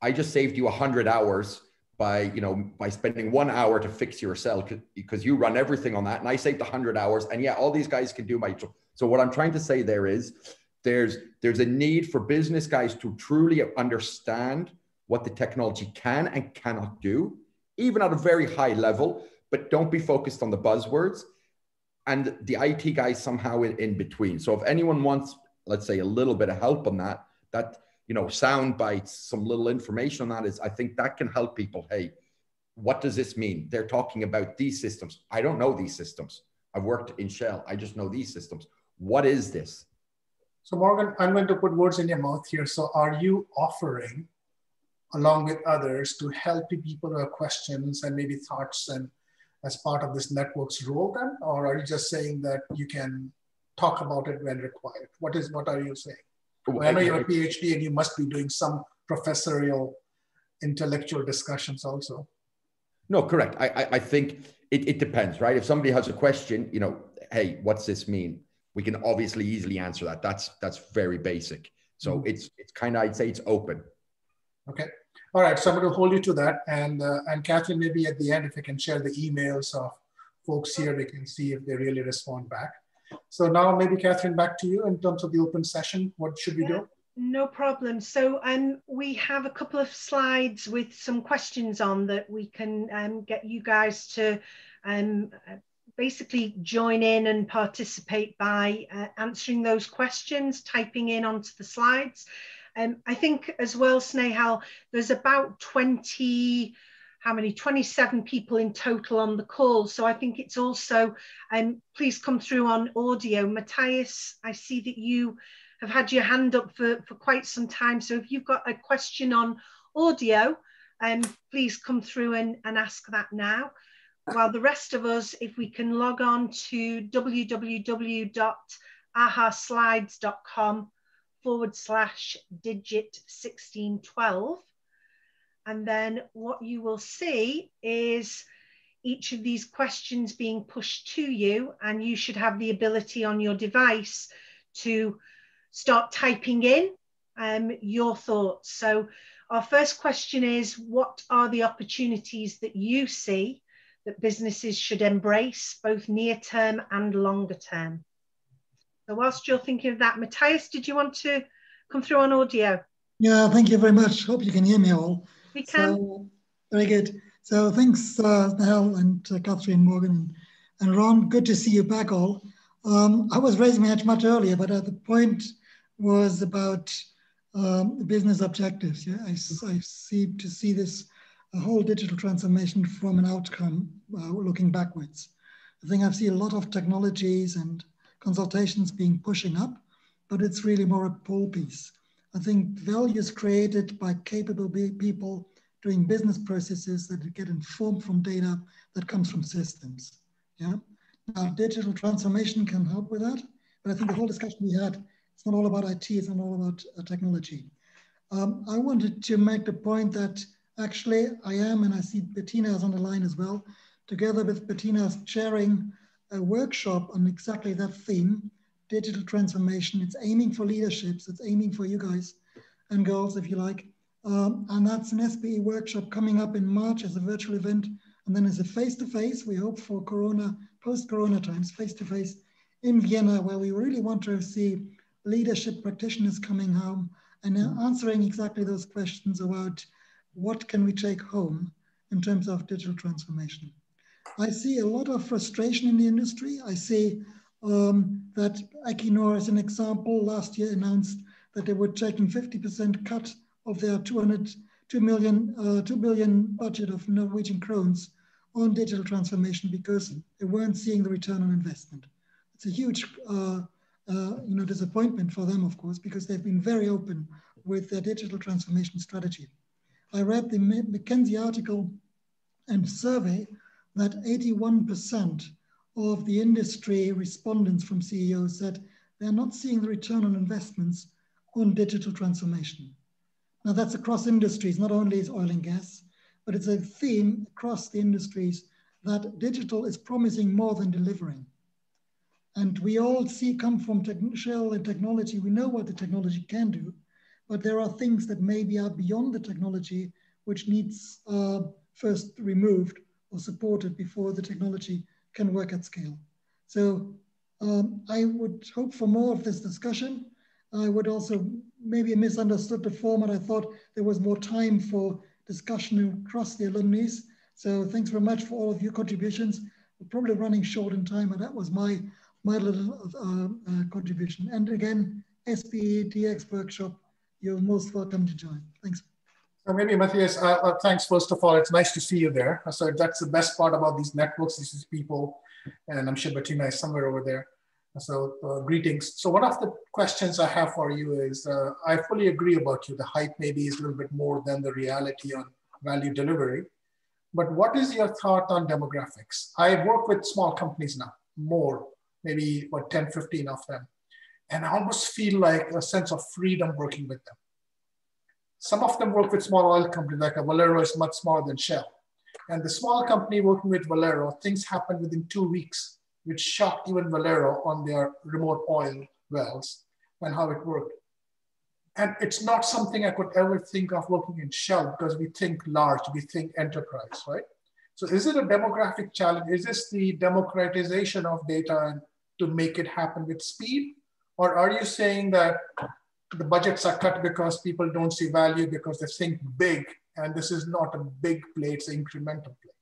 I just saved you 100 hours by spending 1 hour to fix your cell because you run everything on that, and I saved 100 hours, and yeah, all these guys can do my job. So what I'm trying to say there is there's a need for business guys to truly understand what the technology can and cannot do, even at a very high level, but don't be focused on the buzzwords, and the IT guys somehow in between. So if anyone wants, let's say, a little bit of help on that, sound bites, some little information on that I think that can help people. Hey, what does this mean? They're talking about these systems. I don't know these systems. I've worked in Shell. I just know these systems. What is this? So Morgan, I'm going to put words in your mouth here. So are you offering, along with others, to help people who have questions and maybe thoughts and as part of this network's role then? Or are you just saying that you can talk about it when required? What are you saying? Well, I know you have a PhD and you must be doing some professorial intellectual discussions also. No, correct. I think it depends, right? If somebody has a question, hey, what's this mean? We can obviously easily answer that. That's very basic. So it's kind of, I'd say it's open. Okay. All right. So I'm going to hold you to that. And Catherine, maybe at the end, if you can share the emails of folks here, we can see if they really respond back. So now maybe Catherine, back to you in terms of the open session. What should we do? No problem. So we have a couple of slides with some questions on that we can get you guys to basically join in and participate by answering those questions, typing in onto the slides. I think as well, Snehal, there's about 27 people in total on the call. So I think it's also, please come through on audio. Matthias, I see that you have had your hand up for quite some time. So if you've got a question on audio, please come through and ask that now. While the rest of us, if we can log on to www.ahaslides.com/digit1612. And then what you will see is each of these questions being pushed to you, and you should have the ability on your device to start typing in your thoughts. So our first question is, what are the opportunities that you see that businesses should embrace, both near term and longer term? So whilst you're thinking of that, Matthias, did you want to come through on audio? Yeah, thank you very much. Hope you can hear me all. We can. So, very good. So thanks, Nahel and Catherine, Morgan, and Ron. Good to see you back all. I was raising my hand much earlier, but the point was about business objectives. Yeah, I seem to see this whole digital transformation from an outcome looking backwards. I think I've seen a lot of technologies and consultations being pushing up, but it's really more a pull piece. I think value is created by capable people doing business processes that get informed from data that comes from systems. Yeah. Now, digital transformation can help with that, but I think the whole discussion we had, it's not all about IT, it's not all about technology. I wanted to make the point that actually I am, and I see Bettina is on the line as well, together with Bettina chairing a workshop on exactly that theme, digital transformation. It's aiming for leaderships, it's aiming for you guys and girls, if you like. And that's an SPE workshop coming up in March as a virtual event. And then as a face-to-face, we hope for Corona, post-Corona times, face-to-face in Vienna, where we really want to see leadership practitioners coming home and answering exactly those questions about what can we take home in terms of digital transformation. I see a lot of frustration in the industry. I see that Equinor, as an example, last year announced that they were taking 50% cut of their 2 billion budget of Norwegian krones on digital transformation because they weren't seeing the return on investment. It's a huge disappointment for them, of course, because they've been very open with their digital transformation strategy. I read the McKinsey article and survey that 81% of the industry respondents from CEOs said they're not seeing the return on investments on digital transformation. Now that's across industries, not only is oil and gas, but it's a theme across the industries that digital is promising more than delivering. And we all come from Shell and technology. We know what the technology can do, but there are things that maybe are beyond the technology, which needs first removed or supported before the technology can work at scale. So I would hope for more of this discussion. I would also maybe misunderstood the format. I thought there was more time for discussion across the alumni. So thanks very much for all of your contributions. We're probably running short in time, and that was my little contribution. And again, SPE DX workshop, you're most welcome to join. Thanks. So maybe Matthias, thanks first of all. It's nice to see you there. So that's the best part about these networks. This is people, and I'm sure Bettina is somewhere over there. So greetings. So one of the questions I have for you is, I fully agree about you. The hype maybe is a little bit more than the reality on value delivery. But what is your thought on demographics? I work with small companies now, more, maybe what, 10, 15 of them. And I almost feel like a sense of freedom working with them. Some of them work with small oil companies, like a Valero is much smaller than Shell. And the small company working with Valero, things happen within 2 weeks, which shocked even Valero on their remote oil wells and how it worked. And it's not something I could ever think of working in Shell, because we think large, we think enterprise, right? So is it a demographic challenge? Is this the democratization of data to make it happen with speed? Or are you saying that the budgets are cut because people don't see value because they think big, and this is not a big play, it's an incremental play?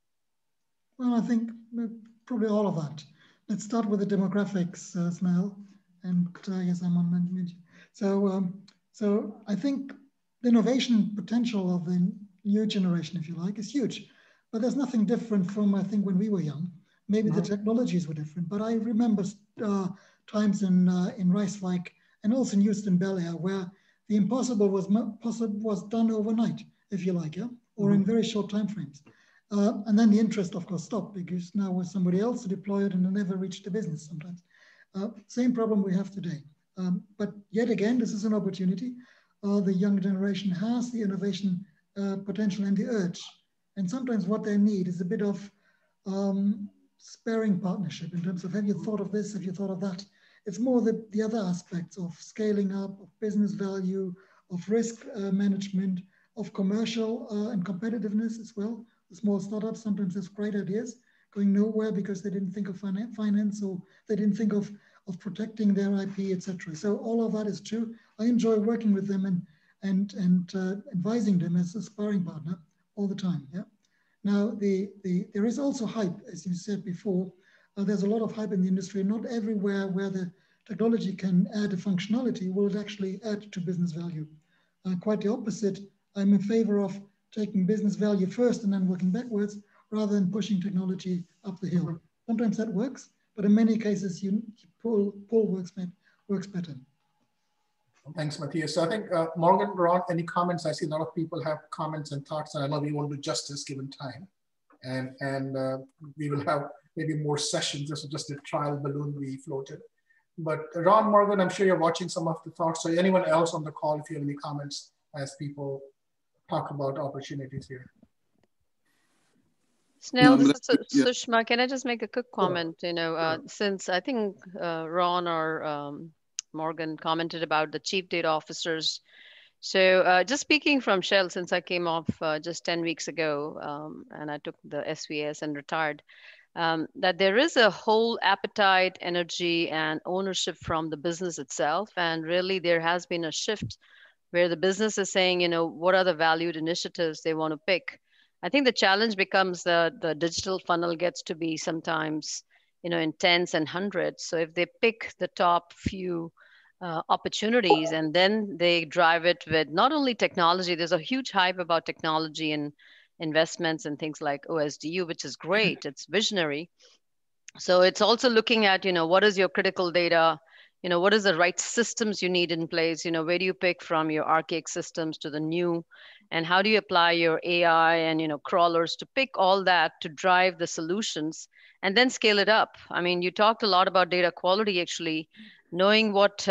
Well, I think probably all of that. Let's start with the demographics, Snell, and yes, I'm on menu. So I think the innovation potential of the new generation, if you like, is huge. But there's nothing different from, I think, when we were young. Maybe the technologies were different, but I remember times in Rijswijk and also in Houston Bel Air where the impossible was done overnight, if you like, yeah, or in very short time frames. And then the interest, of course, stopped because now was somebody else to deploy it and it never reached the business sometimes. Same problem we have today. But yet again, this is an opportunity. The young generation has the innovation potential and the urge. And sometimes what they need is a bit of sparing partnership in terms of, have you thought of this, have you thought of that? It's more the other aspects of scaling up, of business value, of risk management, of commercial and competitiveness as well. The small startups sometimes have great ideas going nowhere because they didn't think of finance, or they didn't think of protecting their IP, etc. So all of that is true. I enjoy working with them and advising them as a sparring partner all the time. Yeah. Now there is also hype, as you said before. There's a lot of hype in the industry. Not everywhere where the technology can add a functionality will it actually add to business value. Quite the opposite. I'm in favor of taking business value first and then working backwards, rather than pushing technology up the hill. Sometimes that works, but in many cases, you pull works better. Thanks, Matthias. So I think, Morgan, Ron, any comments? I see a lot of people have comments and thoughts, and I know we won't do justice given time. And we will have maybe more sessions. This is just a trial balloon we floated. But Ron, Morgan, I'm sure you're watching some of the thoughts. So anyone else on the call, if you have any comments as people talk about opportunities here. Snell, this is Sushma. Can I just make a quick comment? You know, since I think Ron or Morgan commented about the chief data officers. So just speaking from Shell, since I came off just 10 weeks ago and I took the SVS and retired, that there is a whole appetite, energy, and ownership from the business itself. And really there has been a shift where the business is saying, you know, what are the valued initiatives they want to pick. I think the challenge becomes the digital funnel gets to be sometimes, you know, in tens and hundreds. So if they pick the top few opportunities and then they drive it with not only technology, there's a huge hype about technology and investments and things like OSDU, which is great. It's visionary. So it's also looking at, you know, what is your critical data? You know, what is the right systems you need in place? You know, where do you pick from your archaic systems to the new? And how do you apply your AI and, you know, crawlers to pick all that to drive the solutions and then scale it up? I mean, you talked a lot about data quality, actually, knowing what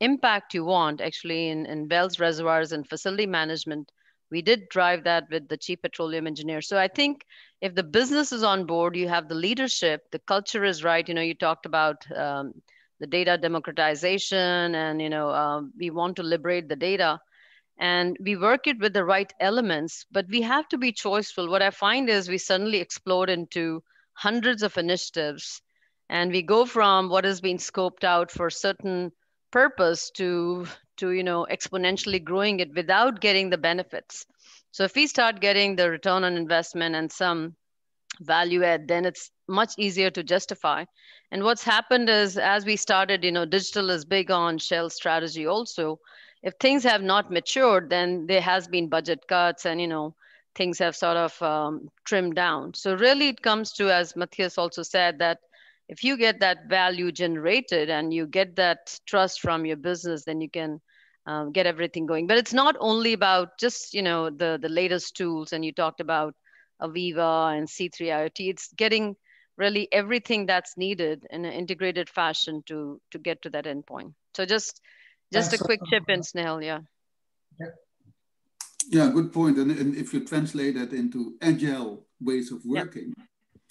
impact you want actually in wells, reservoirs, and facility management. We did drive that with the chief petroleum engineer. So I think if the business is on board, you have the leadership, the culture is right. You know, you talked about the data democratization and, you know, we want to liberate the data. and we work it with the right elements, but we have to be choiceful. What I find is we suddenly explode into hundreds of initiatives, and we go from what has been scoped out for certain purpose to exponentially growing it without getting the benefits. So if we start getting the return on investment and some value add, then it's much easier to justify. And what's happened is, as we started, digital is big on Shell strategy also. If things have not matured, then there has been budget cuts, and things have sort of trimmed down. So really it comes to, as Matthias also said, that if you get that value generated and you get that trust from your business, then you can get everything going. But it's not only about just the latest tools, and you talked about Aviva and C3 IoT. It's getting really everything that's needed in an integrated fashion to get to that endpoint. So just a quick chip in, Snehal. Yeah. Yeah, good point. And if you translate that into agile ways of working,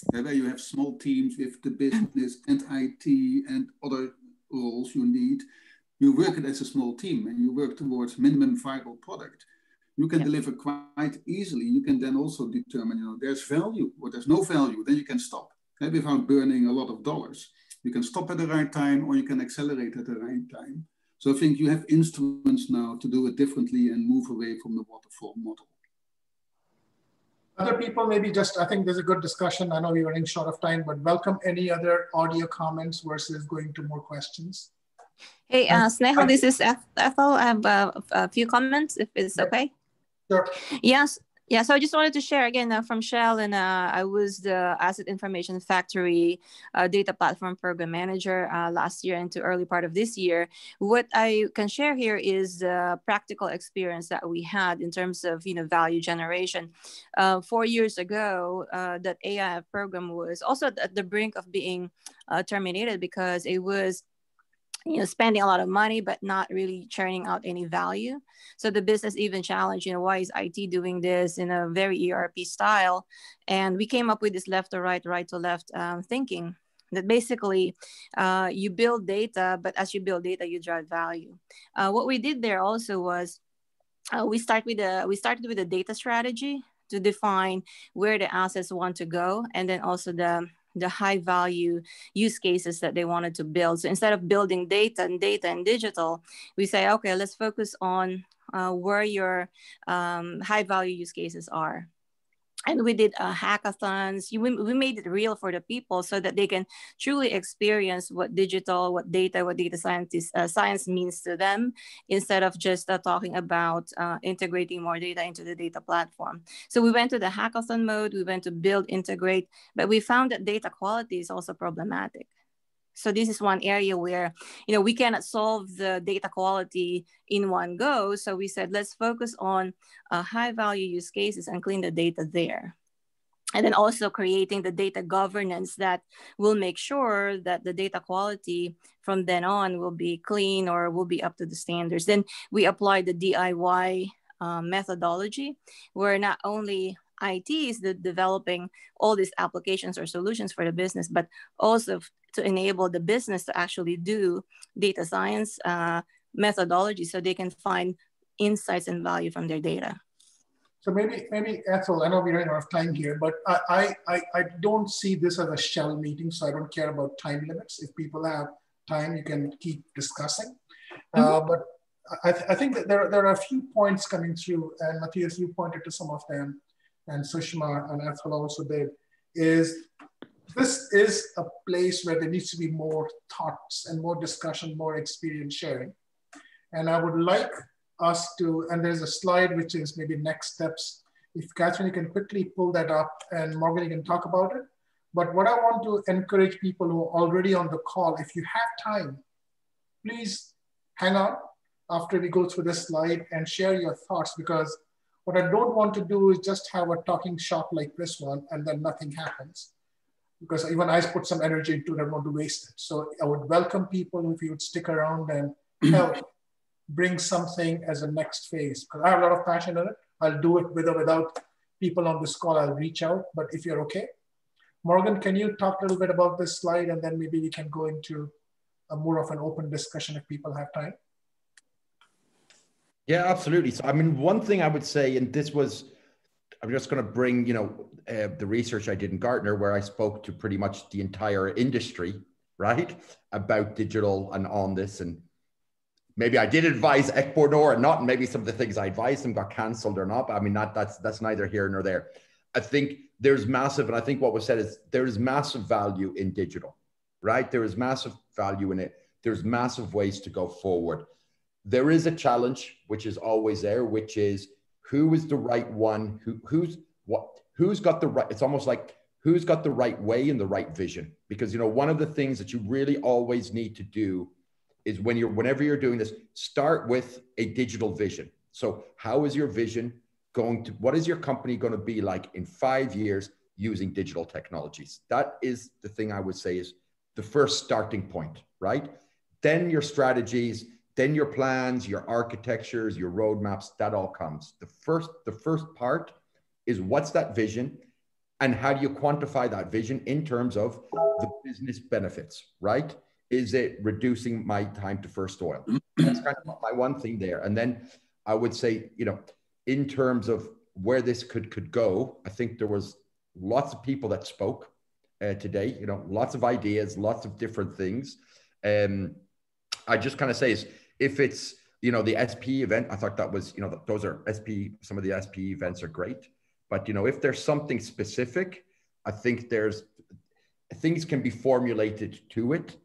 where you have small teams with the business and IT and other roles you need, you work it as a small team and you work towards minimum viable product. You can deliver quite easily. You can then also determine, there's value or there's no value. Then you can stop without burning a lot of dollars. You can stop at the right time or you can accelerate at the right time. So I think you have instruments now to do it differently and move away from the waterfall model. Other people, maybe just, I think there's a good discussion. I know we are running short of time, but welcome any other audio comments versus going to more questions. Hey, Snehal, this is Ethel. I have a few comments, if it's okay. Sure. Yes. Yeah, so I just wanted to share again from Shell, and I was the Asset Information Factory Data Platform Program Manager last year into early part of this year. What I can share here is the practical experience that we had in terms of value generation. 4 years ago, that AI program was also at the brink of being terminated because it was spending a lot of money, but not really churning out any value. So the business even challenged, why is IT doing this in a very ERP style? And we came up with this left to right, right to left thinking that basically you build data, but as you build data, you drive value. What we did there also was we started with a data strategy to define where the assets want to go, and then also the high value use cases that they wanted to build. So instead of building data and digital, we say, okay, let's focus on where your high value use cases are. And we did hackathons. We made it real for the people so that they can truly experience what data science means to them, instead of just talking about integrating more data into the data platform. So we went to the hackathon mode. We went to build, integrate, but we found that data quality is also problematic. So this is one area where, we cannot solve the data quality in one go. So we said, let's focus on high value use cases and clean the data there. And then also creating the data governance that will make sure that the data quality from then on will be clean or will be up to the standards. Then we applied the DIY methodology, where not only IT is developing all these applications or solutions for the business, but also to enable the business to actually do data science methodology so they can find insights and value from their data. So maybe Ethel, I know we're running out of time here, but I don't see this as a Shell meeting, so I don't care about time limits. If people have time, you can keep discussing. But I think that there are a few points coming through, and Matthias, you pointed to some of them, and Sushma and Ethel also did, is this is a place where there needs to be more thoughts and more discussion, more experience sharing. And I would like us to, and there's a slide which is maybe next steps. If Catherine, you can quickly pull that up, and Morgan, you can talk about it. But what I want to encourage people who are already on the call, if you have time, please hang on after we go through this slide and share your thoughts, because what I don't want to do is just have a talking shop like this one and then nothing happens. Because even I put some energy into it, I don't want to waste it. So I would welcome people if you would stick around and help bring something as a next phase. Because I have a lot of passion in it. I'll do it with or without people on this call. I'll reach out, but if you're okay. Morgan, can you talk a little bit about this slide, and then maybe we can go into a more of an open discussion if people have time. Yeah, absolutely. So, I mean, one thing I would say, and this was, I'm just going to bring, the research I did in Gartner, where I spoke to pretty much the entire industry, right, about digital and on this. And maybe I did advise Ekbornor or not, and maybe some of the things I advised them got cancelled or not. But I mean, that's neither here nor there. I think there's massive, and I think what was said is there is massive value in digital, right? There is massive value in it. There's massive ways to go forward. There is a challenge, which is always there, which is who is the right one, who's got the right, it's almost like who's got the right way and the right vision. Because, one of the things that you really always need to do is whenever you're doing this, start with a digital vision. So how is your vision what is your company going to be like in 5 years using digital technologies? That is the thing I would say is the first starting point, right? Then your strategies, then your plans, your architectures, your roadmaps, that all comes. The first part is what's that vision and how do you quantify that vision in terms of the business benefits, right? Is it reducing my time to first oil? That's kind of my one thing there. And then I would say, in terms of where this could go, I think there was lots of people that spoke today, lots of ideas, lots of different things. I just kind of say is if it's, the SP event, I thought that was, those are some of the SP events are great. But, if there's something specific, I think things can be formulated to it.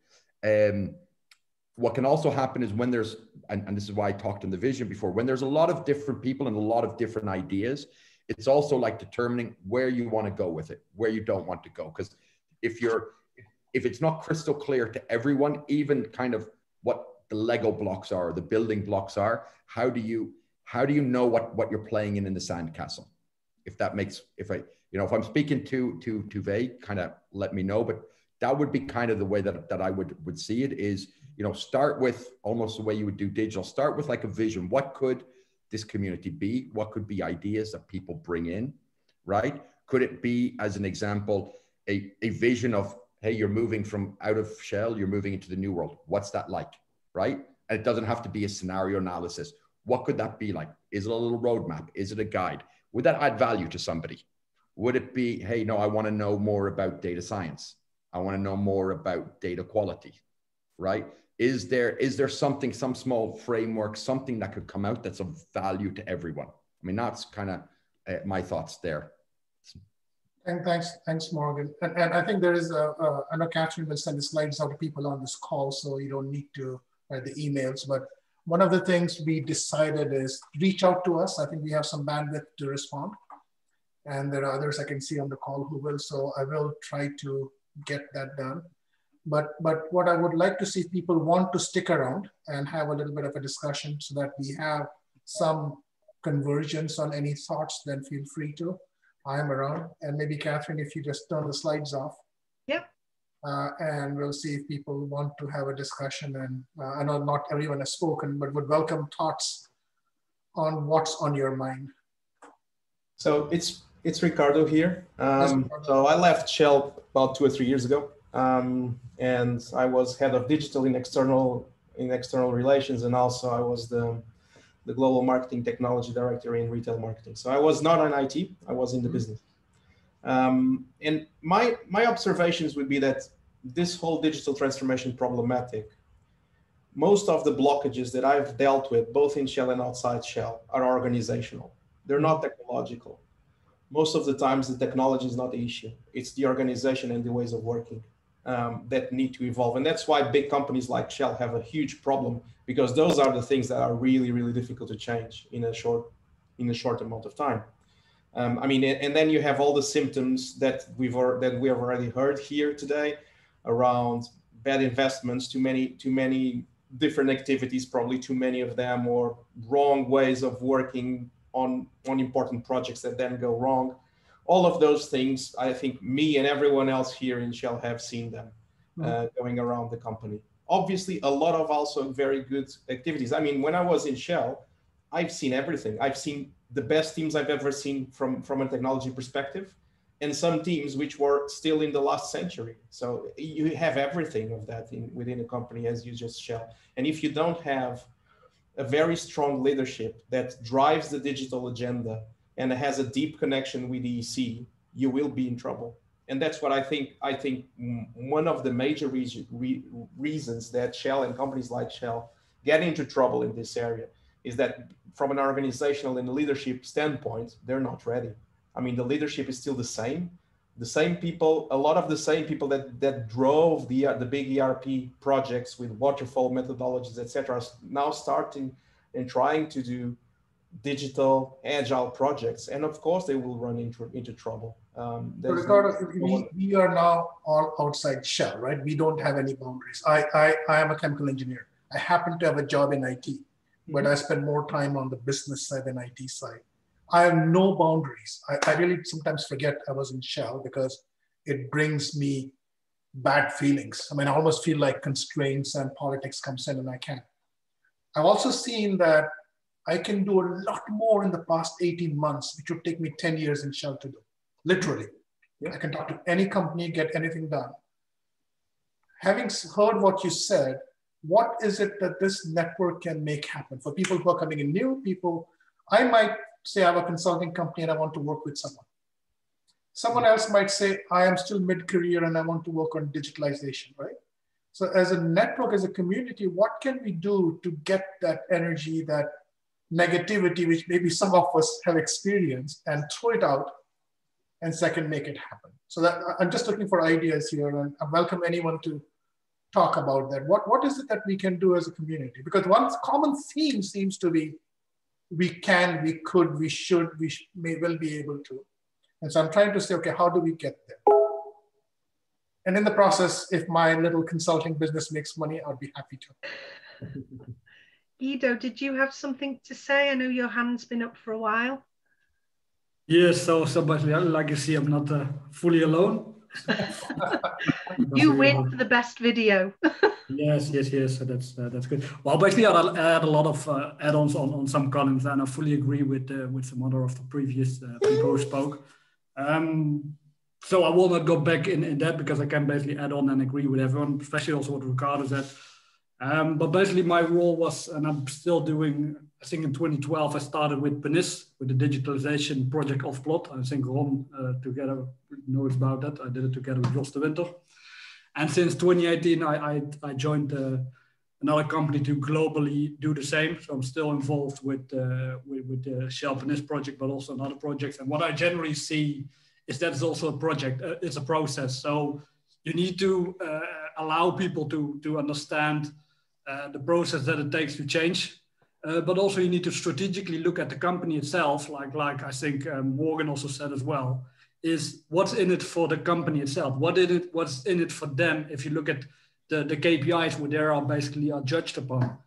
What can also happen is when there's, and this is why I talked in the vision before, when there's a lot of different people and a lot of different ideas, it's also like determining where you want to go with it, where you don't want to go. Because if it's not crystal clear to everyone, even kind of what the Lego blocks are, the building blocks are, how do you know what you're playing in the sandcastle? If that makes, if I'm speaking too vague, kind of let me know. But that would be kind of the way that I would see it is, start with almost the way you would do digital, start with like a vision. What could this community be? What could be ideas that people bring in, right? Could it be, as an example, a vision of, hey, you're moving from out of Shell, you're moving into the new world. What's that like, right? And it doesn't have to be a scenario analysis. What could that be like? Is it a little roadmap? Is it a guide? Would that add value to somebody? Would it be, hey, no, I want to know more about data science. I want to know more about data quality, right? Is there something, some small framework, something that could come out that's of value to everyone? I mean, that's kind of my thoughts there. And thanks, Morgan. And I think there is I know Catherine will send the slides out to people on this call, so you don't need to write the emails. But one of the things we decided is reach out to us. I think we have some bandwidth to respond. And there are others I can see on the call who will, so I will try to get that done. But what I would like to see, if people want to stick around and have a little bit of a discussion so that we have some convergence on any thoughts, then feel free to. I'm around. And maybe Catherine, if you just turn the slides off. Yep. And we'll see if people want to have a discussion. And I know not everyone has spoken, but would welcome thoughts on what's on your mind. So it's Ricardo here. So I left Shell about 2 or 3 years ago. And I was head of digital in external relations, and also I was the global marketing technology director in retail marketing. So I was not on IT, I was in the business. And my observations would be that this whole digital transformation problematic, most of the blockages that I've dealt with, both in Shell and outside Shell, are organizational. They're not technological. Most of the times the technology is not the issue. It's the organization and the ways of working that need to evolve. And that's why big companies like Shell have a huge problem, because those are the things that are really, really difficult to change in a short amount of time. I mean, and then you have all the symptoms that we have already heard here today around bad investments, too many different activities, probably too many of them, or wrong ways of working on important projects that then go wrong. All of those things, I think me and everyone else here in Shell have seen them going around the company. Obviously, a lot of also very good activities. I mean, when I was in Shell, I've seen everything. I've seen the best teams I've ever seen from a technology perspective, and some teams which were still in the last century. So you have everything of that within a company, as you just Shell. And if you don't have a very strong leadership that drives the digital agenda and has a deep connection with EEC, you will be in trouble. And that's what I think one of the major reasons that Shell and companies like Shell get into trouble in this area is that from an organizational and leadership standpoint, they're not ready. I mean, the leadership is still the same people, a lot of the same people that drove the big ERP projects with waterfall methodologies, etc., are now starting and trying to do digital agile projects, and of course they will run into trouble. So Ricardo, we are now all outside Shell, right? We don't have any boundaries. I am a chemical engineer. I happen to have a job in IT, but I spend more time on the business side than IT side. I have no boundaries. I really sometimes forget I was in Shell because it brings me bad feelings. I mean, I almost feel like constraints and politics comes in and I can't. I've also seen that I can do a lot more in the past 18 months, which would take me 10 years in Shell to do, literally. Yeah. I can talk to any company, get anything done. Having heard what you said, what is it that this network can make happen for people who are coming in new, people? I might say I have a consulting company and I want to work with someone. Someone else might say, I am still mid-career and I want to work on digitalization, right? So as a network, as a community, what can we do to get that energy, that negativity, which maybe some of us have experienced, and throw it out and second, make it happen? So that I'm just looking for ideas here, and I welcome anyone to talk about that. What is it that we can do as a community? Because one common theme seems to be, we can, we could, we should, we may well be able to. And so I'm trying to say, okay, how do we get there? And in the process, if my little consulting business makes money, I'd be happy to. Guido, did you have something to say? I know your hand's been up for a while. Yes, so basically, like you see, I'm not fully alone. You win for the best video. Yes. So that's good. Well, basically, I had a lot of add-ons on some columns, and I fully agree with some other of the previous people who spoke. So I will not go back in that because I can basically add on and agree with everyone, especially also what Ricardo said. But basically, my role was, and I'm still doing, I think in 2012, I started with PNIS, with the digitalization project of Plot. I think Ron together knows about that. I did it together with Jos de Winter. And since 2018, I joined another company to globally do the same. So I'm still involved with the Shell PNIS project, but also in other projects. And what I generally see is that it's also a project, it's a process. So you need to allow people to understand the process that it takes to change. But also you need to strategically look at the company itself, like I think Morgan also said as well, is what's in it for the company itself? What's in it for them if you look at the KPIs where they are basically judged upon?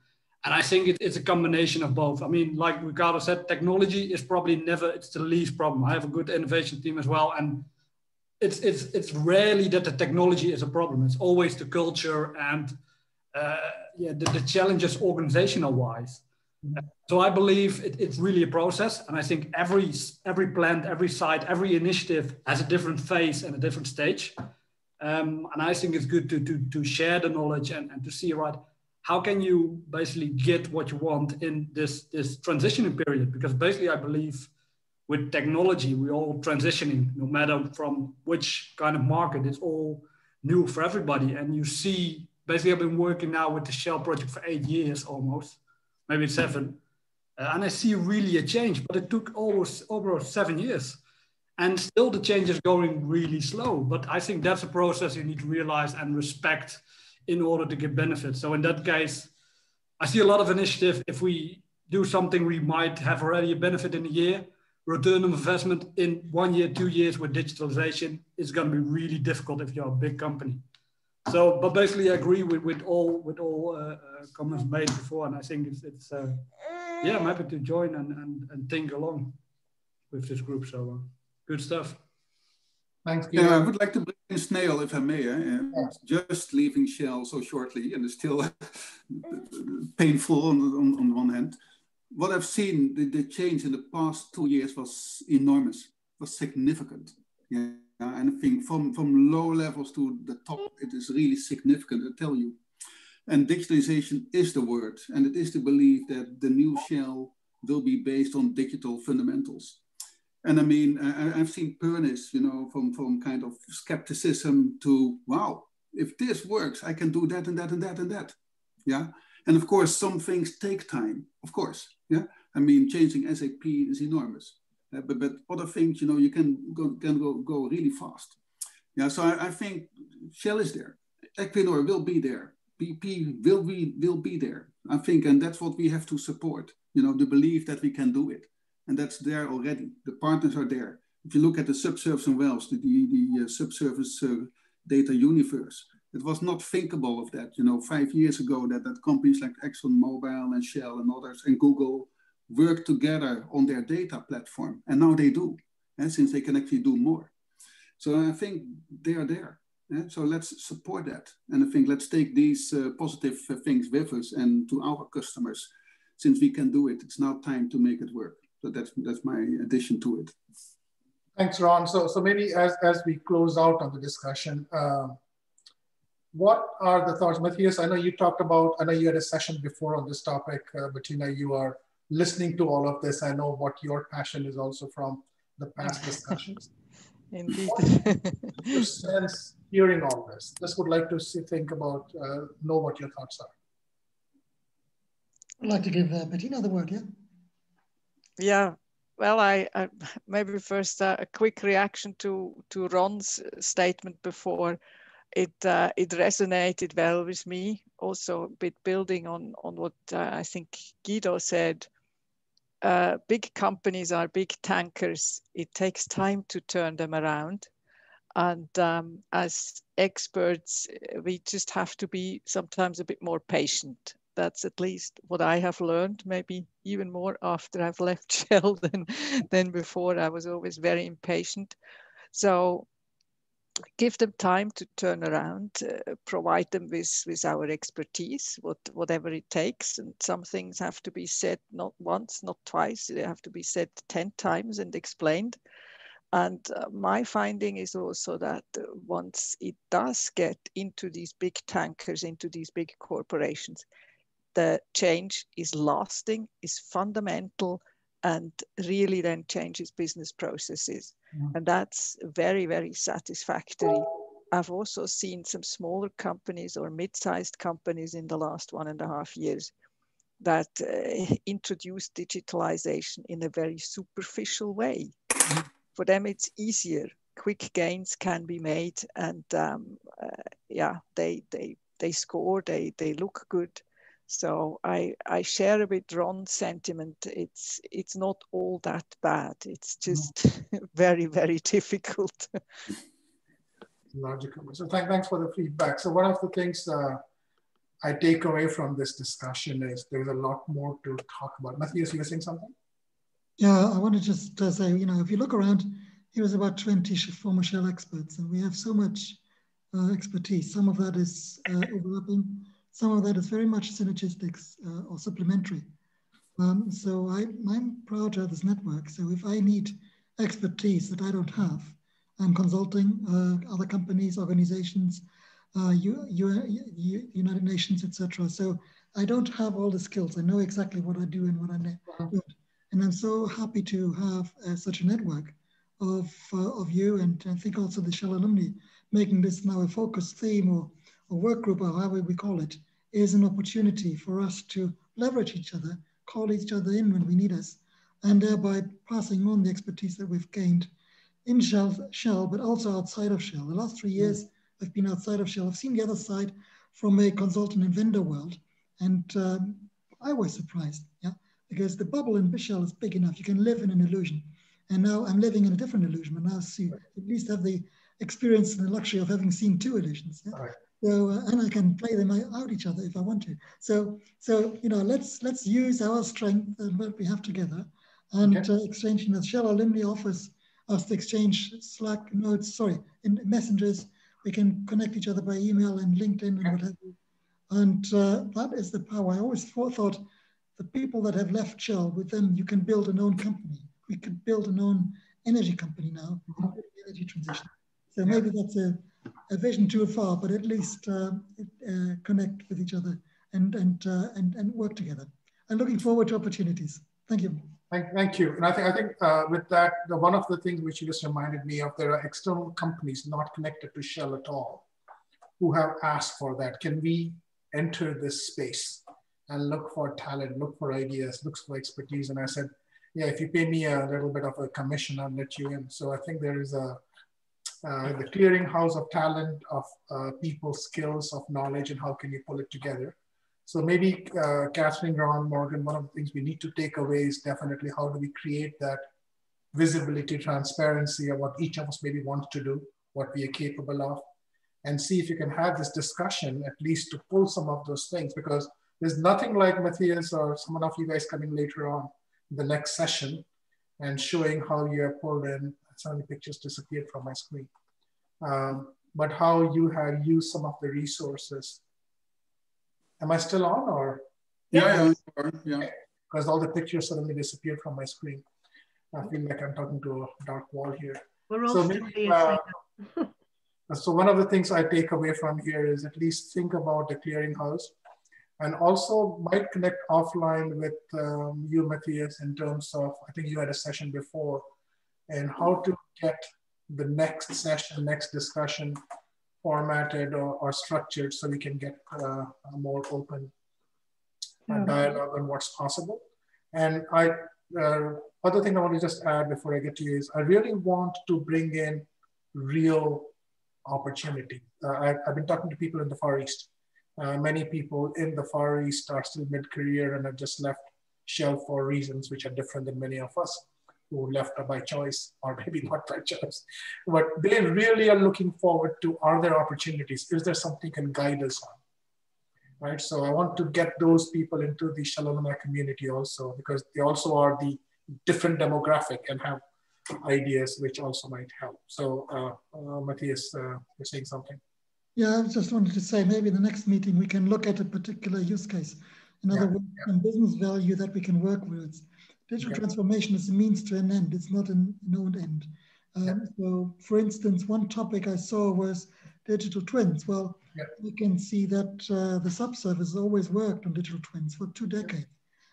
And I think it's a combination of both. I mean, like Ricardo said, technology is probably it's the least problem. I have a good innovation team as well. And it's rarely that the technology is a problem. It's always the culture and the challenges organizational wise. So I believe it's really a process, and I think every plant, every site, every initiative has a different phase and a different stage. And I think it's good to share the knowledge and to see, right, how can you basically get what you want in this transitioning period? Because basically I believe with technology, we're all transitioning, no matter from which kind of market, it's all new for everybody. And you see, basically I've been working now with the Shell project for 8 years almost, maybe 7. And I see really a change, but it took almost over 7 years. And still the change is going really slow. But I think that's a process you need to realize and respect in order to get benefits. So in that case, I see a lot of initiative. If we do something, we might have already a benefit in a year. Return on investment in 1 year, 2 years with digitalization is going to be really difficult if you're a big company. So, but basically I agree with all comments made before. And I think it's yeah, I'm happy to join and think along with this group. So good stuff. Thanks, Peter. I would like to bring in Snail, if I may. Just leaving Shell so shortly, and it's still painful on one hand. What I've seen, the change in the past 2 years was enormous, was significant. Yeah, and I think from low levels to the top, it is really significant. I tell you, And digitalization is the word, and it is the belief that the new Shell will be based on digital fundamentals. And I mean, I've seen Pernis, you know, from kind of skepticism to, wow, if this works, I can do that and that and that and that. Yeah. And of course, some things take time, of course. Yeah. I mean, changing SAP is enormous. But other things, you know, you can go really fast. Yeah. So I think Shell is there. Equinor will be there. BP will be there. I think, and that's what we have to support, you know, the belief that we can do it. And that's there already. The partners are there. If you look at the subsurface and wells, the subsurface data universe, it was not thinkable of that, you know, 5 years ago that companies like ExxonMobil and Shell and others and Google work together on their data platform. And now they do, since they can actually do more. So I think they are there. So let's support that. And I think let's take these positive things with us and to our customers. Since we can do it, it's now time to make it work. So that's my addition to it. Thanks, Ron. So maybe as we close out on the discussion, what are the thoughts? Matthias, I know you talked about, I know you had a session before on this topic. Bettina, you are listening to all of this. I know what your passion is also from the past discussions. Indeed. Your sense hearing all this? Just would like to think about, know what your thoughts are. I'd like to give Bettina the word, yeah? Yeah, well, I maybe first a quick reaction to Ron's statement before. It resonated well with me. Also a bit building on what I think Guido said. Big companies are big tankers. It takes time to turn them around. And as experts, we just have to be sometimes a bit more patient. That's at least what I have learned, maybe even more after I've left Shell than before. I was always very impatient. So give them time to turn around, provide them with our expertise, whatever it takes. And some things have to be said not once, not twice. They have to be said 10 times and explained. And my finding is also that once it does get into these big tankers, into these big corporations, the change is lasting, is fundamental, and really then changes business processes. And that's very, very satisfactory. I've also seen some smaller companies or mid-sized companies in the last 1.5 years that introduced digitalization in a very superficial way. For them, it's easier. Quick gains can be made, and yeah, they score. They look good. So I share a bit Ron's sentiment. It's not all that bad. It's just very, very difficult. Logical. So thanks for the feedback. So one of the things I take away from this discussion is there's a lot more to talk about. Matthias, you were saying something? Yeah, I want to just say, you know, if you look around, here was about 20 former Shell experts, and we have so much expertise. Some of that is overlapping. Some of that is very much synergistic or supplementary. So I'm proud to have this network. So if I need expertise that I don't have, I'm consulting other companies, organizations, United Nations, etc. So I don't have all the skills. I know exactly what I do and what I don't. And I'm so happy to have such a network of you, and I think also the Shell alumni making this now a focus theme or work group, or however we call it, is an opportunity for us to leverage each other, call each other in when we need us, and thereby passing on the expertise that we've gained in Shell, but also outside of Shell. The last 3 years, I've been outside of Shell. I've seen the other side from a consultant and vendor world, and I was surprised, yeah, because the bubble in Shell is big enough. You can live in an illusion. And now I'm living in a different illusion, but now at least have the experience and the luxury of having seen 2 illusions. Yeah? Right. So, and I can play them out each other if I want to. So you know, let's use our strength and what we have together, and exchange. You know, Shell alumni offers us to exchange Slack notes, in messengers. We can connect each other by email and LinkedIn and what have you. And that is the power. I always thought the people that have left Shell, with them you can build an own company. We could build an own energy company now, energy transition. So maybe that's a vision too far, but at least connect with each other and work together. I'm looking forward to opportunities. Thank you. Thank you. And I think with that, one of the things which you just reminded me of, there are external companies not connected to Shell at all who have asked for that. Can we enter this space and look for talent, look for ideas, look for expertise? And I said, yeah, if you pay me a little bit of a commission, I'll let you in. So I think there is the clearinghouse of talent, of people, skills, of knowledge, and how can you pull it together? So maybe Catherine, Ron, Morgan, one of the things we need to take away is definitely how do we create that visibility, transparency of what each of us maybe wants to do, what we are capable of, and see if you can have this discussion at least to pull some of those things, because there's nothing like Matthias or someone of you guys coming later on in the next session and showing how you have pulled in, some of the pictures disappeared from my screen, but how you have used some of the resources. Am I still on or? Yeah. Because all the pictures suddenly disappeared from my screen. I feel like I'm talking to a dark wall here. We're all still here. So one of the things I take away from here is at least think about the clearinghouse, and also might connect offline with you, Matthias, in terms of, I think you had a session before, and how to get the next session, next discussion formatted or structured so we can get a more open dialogue on what's possible. And other thing I want to just add before I get to you is I really want to bring in real opportunity. I've been talking to people in the Far East. Many people in the Far East are still mid-career and have just left Shell for reasons which are different than many of us who left by choice, or maybe not by choice. But they really are looking forward to, are there opportunities? Is there something can guide us on? Right, so I want to get those people into the Shell alumni community also, because they also are the different demographic and have ideas which also might help. So Matthias, you're saying something? Yeah, I just wanted to say maybe in the next meeting we can look at a particular use case. In other words, some business value that we can work with. Digital transformation is a means to an end. It's not an own end. So for instance, one topic I saw was digital twins. Well, we can see that the subsurface always worked on digital twins for 2 decades.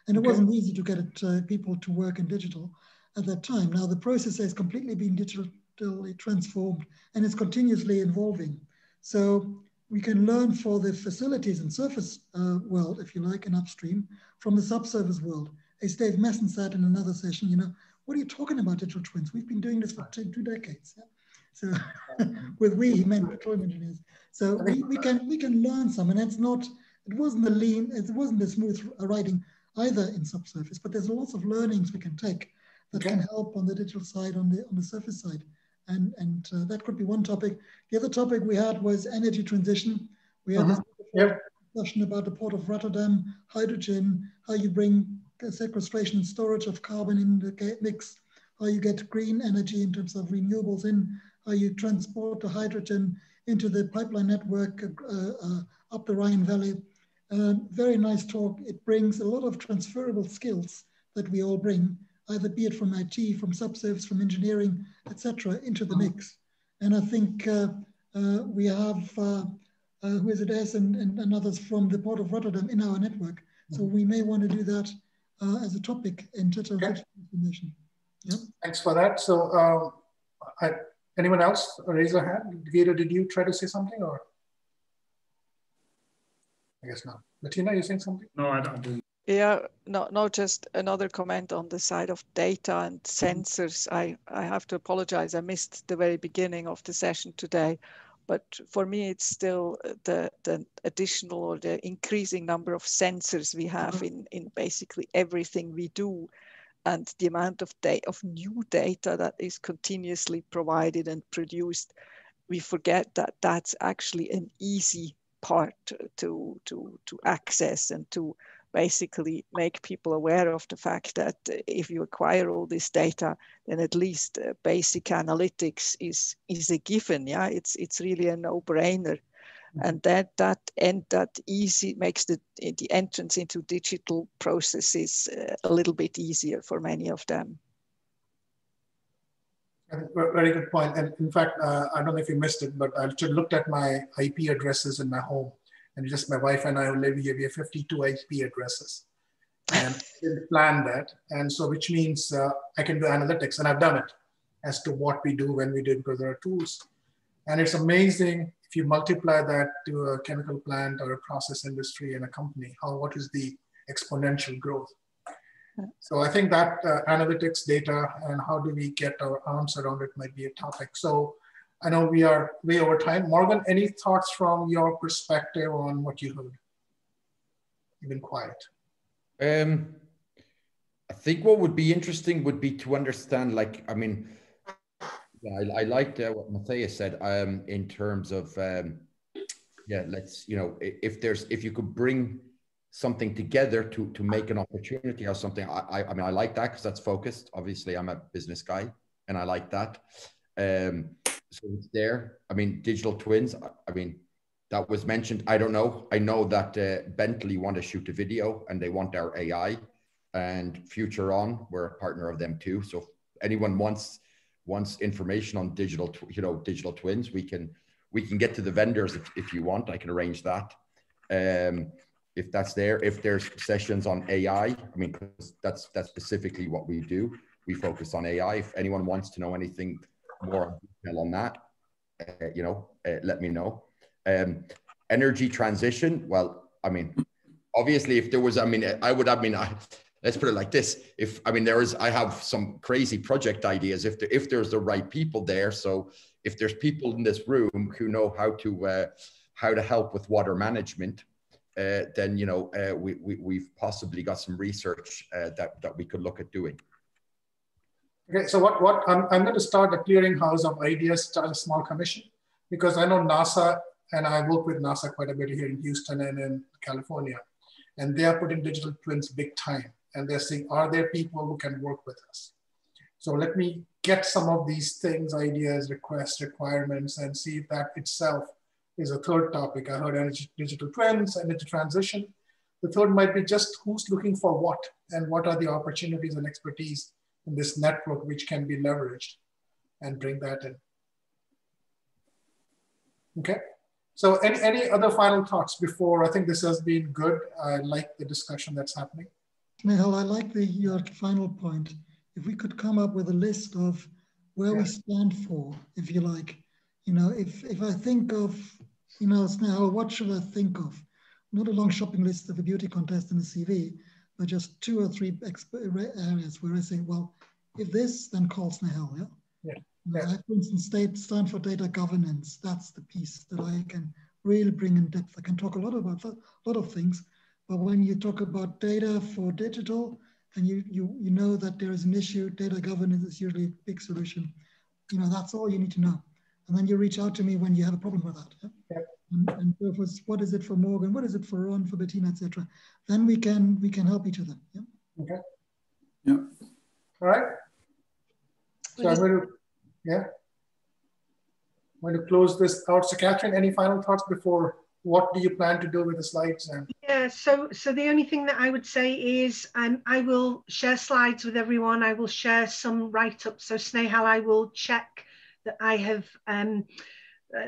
And it wasn't easy to get people to work in digital at that time. Now the process has completely been digitally transformed and it's continuously evolving. So we can learn for the facilities and surface world, if you like, and upstream from the subsurface world. As Dave Messon said in another session, you know, what are you talking about digital twins? We've been doing this for 2 decades. Yeah? So with we, he meant petroleum engineers. So we can learn some, and it wasn't a smooth riding either in subsurface, but there's lots of learnings we can take that can help on the digital side, on the surface side. And that could be one topic. The other topic we had was energy transition. We had this discussion about the port of Rotterdam, hydrogen, how you bring sequestration and storage of carbon in the mix, how you get green energy in terms of renewables in, how you transport the hydrogen into the pipeline network up the Rhine Valley. Very nice talk. It brings a lot of transferable skills that we all bring, either be it from IT, from subsurface, from engineering, etc., into the mix. And I think we have, who is it, S and others from the Port of Rotterdam in our network. So we may want to do that as a topic in digital transformation. Yeah. Thanks for that. So anyone else raise a hand? Vito, did you try to say something or? I guess not. Bettina, you saying something? No, I don't. Yeah, no, just another comment on the side of data and sensors. I have to apologize. I missed the very beginning of the session today, but for me, it's still the additional or the increasing number of sensors we have in basically everything we do, and the amount of new data that is continuously provided and produced. We forget that that's actually an easy part to access and to basically make people aware of the fact that if you acquire all this data, then at least basic analytics is a given. Yeah, it's really a no-brainer, and that easy makes the entrance into digital processes a little bit easier for many of them. Very good point. And in fact, I don't know if you missed it, but I looked at my IP addresses in my home, And just my wife and I are living here, we have 52 IP addresses. And didn't plan that. And so, which means I can do analytics, and I've done it as to what we do when we do it, because there are tools. And it's amazing if you multiply that to a chemical plant or a process industry and a company, what is the exponential growth? So I think that analytics data and how do we get our arms around it might be a topic. So I know we are way over time. Morgan, any thoughts from your perspective on what you heard? You've been quiet. I think what would be interesting would be to understand, like, I mean, yeah, I liked what Matthias said in terms of, yeah, let's, you know, if you could bring something together to make an opportunity or something, I mean, I like that because that's focused. Obviously, I'm a business guy and I like that. So it's there. I mean, digital twins, I mean, that was mentioned. I don't know. I know that Bentley want to shoot a video and they want our AI, and Future On, we're a partner of them too. So if anyone wants information on digital twins, we can get to the vendors if you want. I can arrange that. If that's there, if there's sessions on AI, I mean, because that's specifically what we do. We focus on AI. If anyone wants to know anything more detail on that, let me know. Energy transition. Well, I mean, obviously, if there was, I mean, let's put it like this. I have some crazy project ideas if there's the right people there. So if there's people in this room who know how to help with water management, then, you know, we've possibly got some research that we could look at doing. Okay, so what I'm going to start a clearinghouse of ideas, start a small commission, because I know NASA, and I work with NASA quite a bit here in Houston and in California, and they are putting digital twins big time. And they're saying, are there people who can work with us? So let me get some of these things, ideas, requests, requirements, and see if that itself is a third topic. I heard energy, digital twins, energy transition. The third might be just who's looking for what, and what are the opportunities and expertise in this network which can be leveraged, and bring that in. Okay. So any other final thoughts before? I think this has been good. I like the discussion that's happening. Snehal, I like your final point. If we could come up with a list of where we stand for, if you like, you know, if I think of, you know, Snehal, what should I think of? Not a long shopping list of a beauty contest and a CV, but just 2 or 3 areas where I say, well, if this, then call Snehal, yeah? Yeah. I, for instance, stand for data governance. That's the piece that I can really bring in depth. I can talk a lot about a lot of things, but when you talk about data for digital, and you know that there is an issue, data governance is usually a big solution. You know, that's all you need to know. And then you reach out to me when you have a problem with that. Yeah? Yeah. And what is it for Morgan? What is it for Ron, for Bettina, etc. Then we can help each other. Yeah. Okay. Yeah. All right. So I'm going to, I'm going to close this out. So Catherine, any final thoughts before? What do you plan to do with the slides? Yeah, so the only thing that I would say is I will share slides with everyone. I will share some write-ups. So Snehal, I will check that I have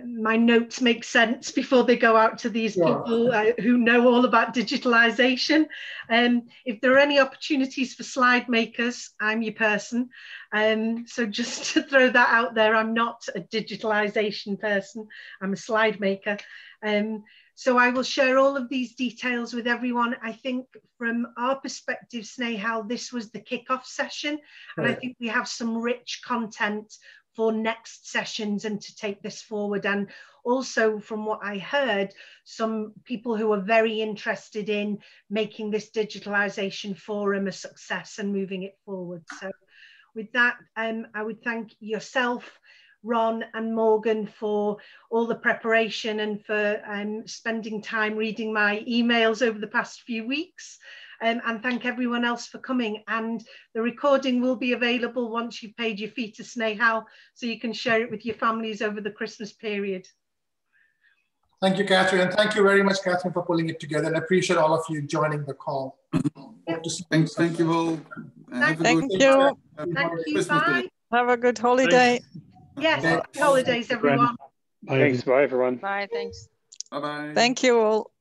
my notes make sense before they go out to these people who know all about digitalization. If there are any opportunities for slide makers, I'm your person. So just to throw that out there, I'm not a digitalization person, I'm a slide maker. So I will share all of these details with everyone. I think from our perspective, Snehal, this was the kickoff session. And I think we have some rich content for next sessions and to take this forward. And also from what I heard, some people who are very interested in making this digitalization forum a success and moving it forward. So with that, I would thank yourself, Ron and Morgan, for all the preparation and for spending time reading my emails over the past few weeks. And thank everyone else for coming. And the recording will be available once you've paid your fee to Snehal, so you can share it with your families over the Christmas period. Thank you, Catherine. And thank you very much, Catherine, for pulling it together. And I appreciate all of you joining the call. Thank you all. Thank you. Thank you. Bye. Have a good holiday. Yes, happy holidays, everyone. Thanks. Bye, everyone. Bye. Thanks. Bye-bye. Thank you all.